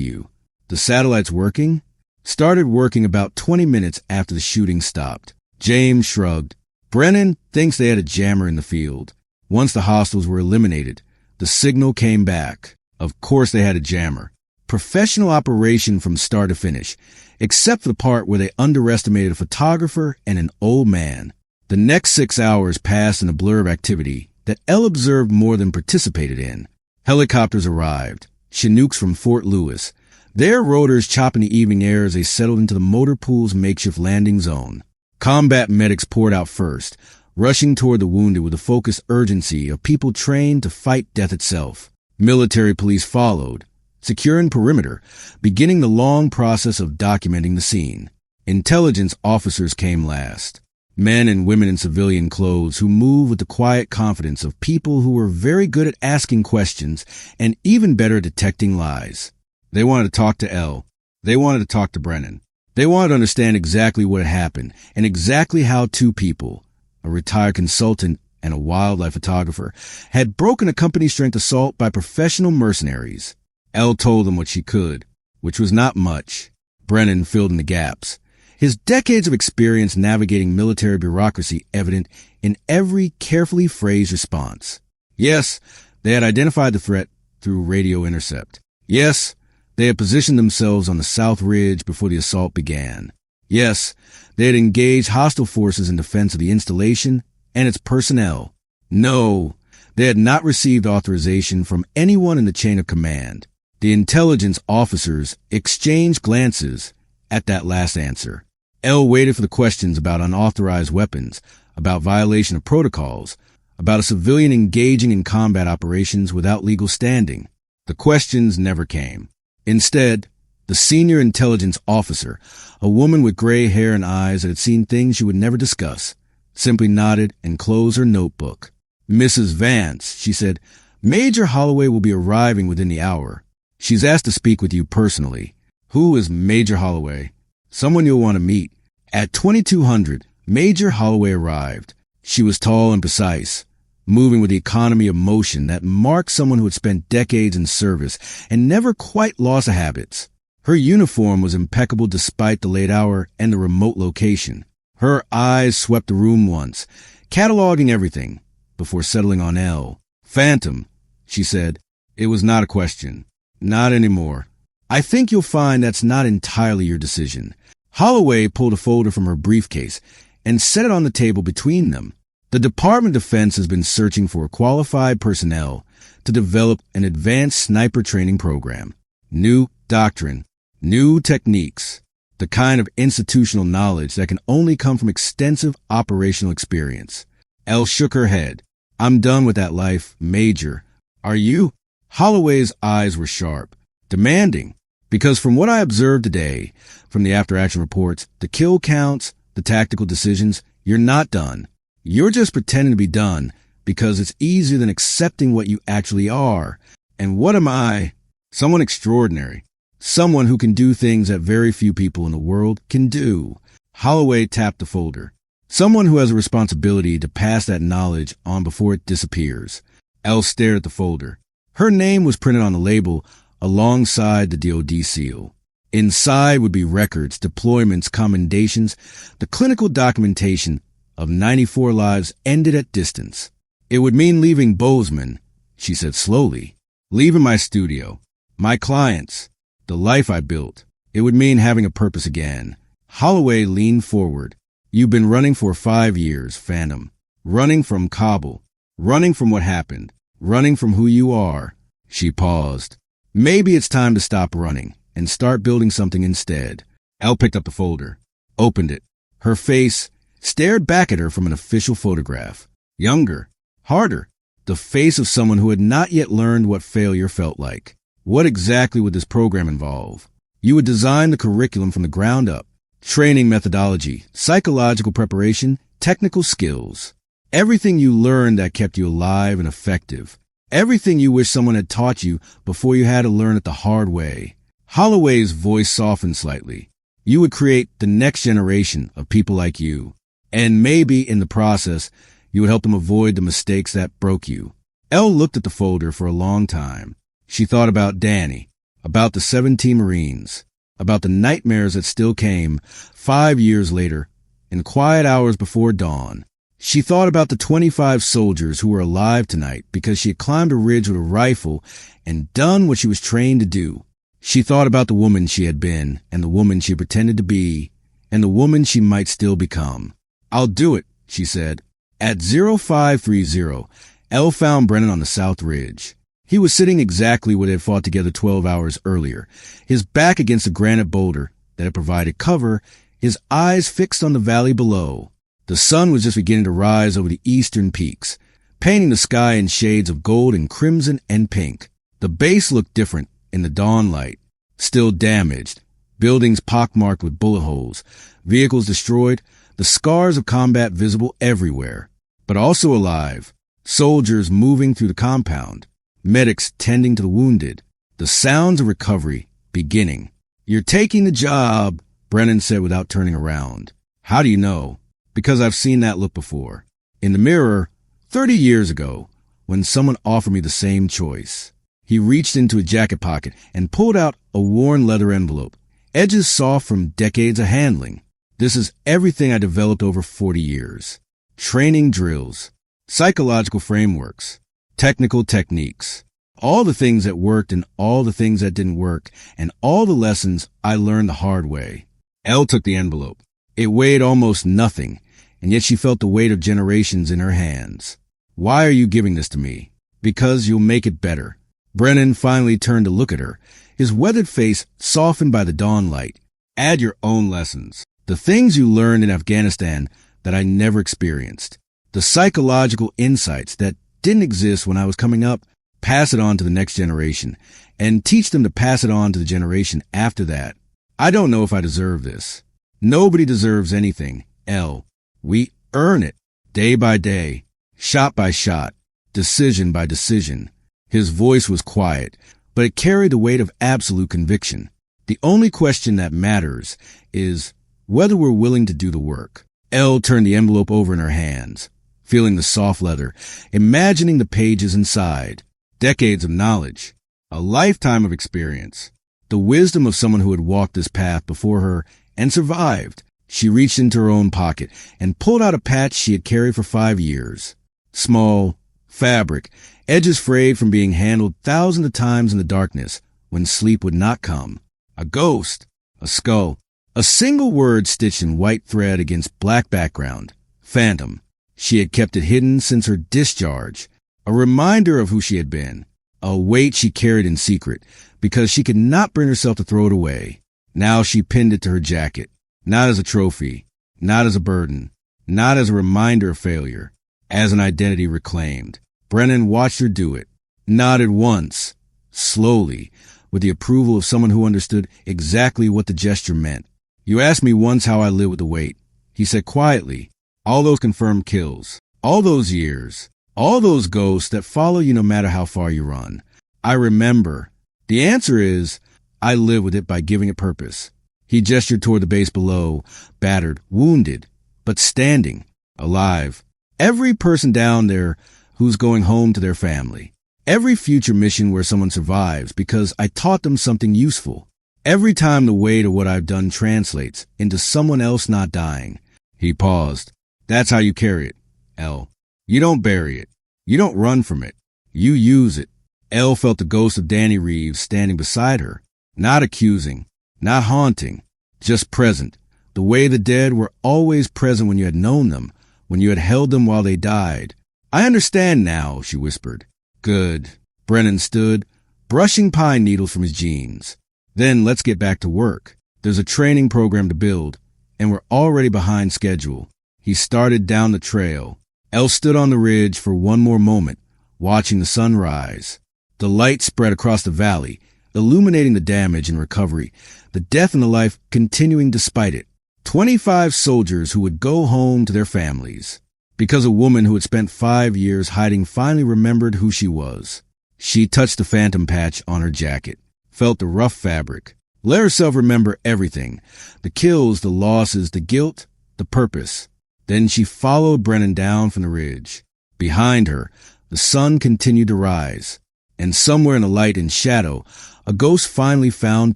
A: you? The satellite's working? Started working about 20 minutes after the shooting stopped. James shrugged. Brennan thinks they had a jammer in the field. Once the hostiles were eliminated, the signal came back. Of course they had a jammer. Professional operation from start to finish, except for the part where they underestimated a photographer and an old man. The next 6 hours passed in a blur of activity that Elle observed more than participated in. Helicopters arrived, Chinooks from Fort Lewis, their rotors chopping the evening air as they settled into the motor pool's makeshift landing zone. Combat medics poured out first, rushing toward the wounded with the focused urgency of people trained to fight death itself. Military police followed, securing perimeter, beginning the long process of documenting the scene. Intelligence officers came last. Men and women in civilian clothes who moved with the quiet confidence of people who were very good at asking questions and even better at detecting lies. They wanted to talk to Elle. They wanted to talk to Brennan. They wanted to understand exactly what had happened and exactly how two people, a retired consultant and a wildlife photographer, had broken a company-strength assault by professional mercenaries. Elle told them what she could, which was not much. Brennan filled in the gaps, his decades of experience navigating military bureaucracy evident in every carefully phrased response. Yes, they had identified the threat through radio intercept. Yes, they had positioned themselves on the South Ridge before the assault began. Yes, they had engaged hostile forces in defense of the installation and its personnel. No, they had not received authorization from anyone in the chain of command. The intelligence officers exchanged glances at that last answer. Elle waited for the questions about unauthorized weapons, about violation of protocols, about a civilian engaging in combat operations without legal standing. The questions never came. Instead, the senior intelligence officer, a woman with gray hair and eyes that had seen things she would never discuss, simply nodded and closed her notebook. Mrs. Vance, she said, Major Holloway will be arriving within the hour. She's asked to speak with you personally. Who is Major Holloway? Someone you'll want to meet. At 2200, Major Holloway arrived. She was tall and precise, moving with the economy of motion that marked someone who had spent decades in service and never quite lost the habits. Her uniform was impeccable despite the late hour and the remote location. Her eyes swept the room once, cataloging everything, before settling on Elle. Phantom, she said. It was not a question. Not anymore. I think you'll find that's not entirely your decision. Holloway pulled a folder from her briefcase and set it on the table between them. The Department of Defense has been searching for qualified personnel to develop an advanced sniper training program. New doctrine, new techniques, the kind of institutional knowledge that can only come from extensive operational experience. Elle shook her head. I'm done with that life, Major. Are you? Holloway's eyes were sharp, demanding, because from what I observed today, from the after-action reports, the kill counts, the tactical decisions, you're not done. You're just pretending to be done because it's easier than accepting what you actually are. And what am I? Someone extraordinary. Someone who can do things that very few people in the world can do. Holloway tapped the folder. Someone who has a responsibility to pass that knowledge on before it disappears. Elle stared at the folder. Her name was printed on the label alongside the DoD seal. Inside would be records, deployments, commendations, the clinical documentation of 94 lives ended at distance. It would mean leaving Bozeman, she said slowly, leaving my studio, my clients, the life I built. It would mean having a purpose again. Holloway leaned forward. You've been running for 5 years, Phantom. Running from Kabul. Running from what happened. Running from who you are. She paused. Maybe it's time to stop running and start building something instead. Elle picked up the folder, opened it. Her face stared back at her from an official photograph. Younger, harder, the face of someone who had not yet learned what failure felt like. What exactly would this program involve? You would design the curriculum from the ground up. Training methodology, psychological preparation, technical skills. Everything you learned that kept you alive and effective. Everything you wish someone had taught you before you had to learn it the hard way. Holloway's voice softened slightly. You would create the next generation of people like you. And maybe in the process, you would help them avoid the mistakes that broke you. Elle looked at the folder for a long time. She thought about Danny, about the 17 Marines, about the nightmares that still came 5 years later, in quiet hours before dawn. She thought about the 25 soldiers who were alive tonight because she had climbed a ridge with a rifle and done what she was trained to do. She thought about the woman she had been and the woman she pretended to be and the woman she might still become. "I'll do it," she said. At 0530, Elle found Brennan on the South Ridge. He was sitting exactly where they had fought together 12 hours earlier, his back against a granite boulder that had provided cover, his eyes fixed on the valley below. The sun was just beginning to rise over the eastern peaks, painting the sky in shades of gold and crimson and pink. The base looked different in the dawn light, still damaged, buildings pockmarked with bullet holes, vehicles destroyed, the scars of combat visible everywhere, but also alive, soldiers moving through the compound, medics tending to the wounded, the sounds of recovery beginning. "You're taking the job," Brennan said without turning around. "How do you know?" "Because I've seen that look before. In the mirror, 30 years ago, when someone offered me the same choice." He reached into a jacket pocket and pulled out a worn leather envelope, edges soft from decades of handling. "This is everything I developed over 40 years. Training drills, psychological frameworks, technical techniques, all the things that worked and all the things that didn't work, and all the lessons I learned the hard way." Elle took the envelope. It weighed almost nothing, and yet she felt the weight of generations in her hands. "Why are you giving this to me?" "Because you'll make it better." Brennan finally turned to look at her, his weathered face softened by the dawn light. "Add your own lessons. The things you learned in Afghanistan that I never experienced. The psychological insights that didn't exist when I was coming up. Pass it on to the next generation, and teach them to pass it on to the generation after that. I don't know if I deserve this. Nobody deserves anything, Elle. We earn it, day by day, shot by shot, decision by decision." His voice was quiet, but it carried the weight of absolute conviction. "The only question that matters is whether we're willing to do the work." Elle turned the envelope over in her hands, feeling the soft leather, imagining the pages inside. Decades of knowledge, a lifetime of experience, the wisdom of someone who had walked this path before her and survived. She reached into her own pocket and pulled out a patch she had carried for 5 years. Small, fabric, edges frayed from being handled thousands of times in the darkness when sleep would not come. A ghost, a skull, a single word stitched in white thread against black background. Phantom. She had kept it hidden since her discharge, a reminder of who she had been, a weight she carried in secret because she could not bring herself to throw it away. Now she pinned it to her jacket, not as a trophy, not as a burden, not as a reminder of failure, as an identity reclaimed. Brennan watched her do it, nodded once, slowly, with the approval of someone who understood exactly what the gesture meant. "You asked me once how I live with the weight," he said quietly. "All those confirmed kills, all those years, all those ghosts that follow you no matter how far you run. I remember. The answer is, I live with it by giving it purpose." He gestured toward the base below, battered, wounded, but standing, alive. "Every person down there who's going home to their family. Every future mission where someone survives because I taught them something useful. Every time the weight of what I've done translates into someone else not dying." He paused. "That's how you carry it, Elle. You don't bury it. You don't run from it. You use it." Elle felt the ghost of Danny Reeves standing beside her, not accusing, not haunting, just present, the way the dead were always present when you had known them, when you had held them while they died. "I understand now," she whispered. "Good." Brennan stood, brushing pine needles from his jeans. "Then let's get back to work. There's a training program to build, and we're already behind schedule." He started down the trail. Elle stood on the ridge for one more moment, watching the sun rise. The light spread across the valley, illuminating the damage and recovery, the death and the life continuing despite it. 25 soldiers who would go home to their families. Because a woman who had spent 5 years hiding finally remembered who she was. She touched the phantom patch on her jacket, felt the rough fabric, let herself remember everything, the kills, the losses, the guilt, the purpose. Then she followed Brennan down from the ridge. Behind her, the sun continued to rise. And somewhere in the light and shadow, a ghost finally found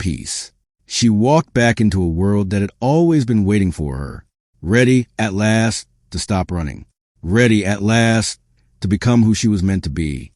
A: peace. She walked back into a world that had always been waiting for her, ready at last to stop running, ready at last to become who she was meant to be.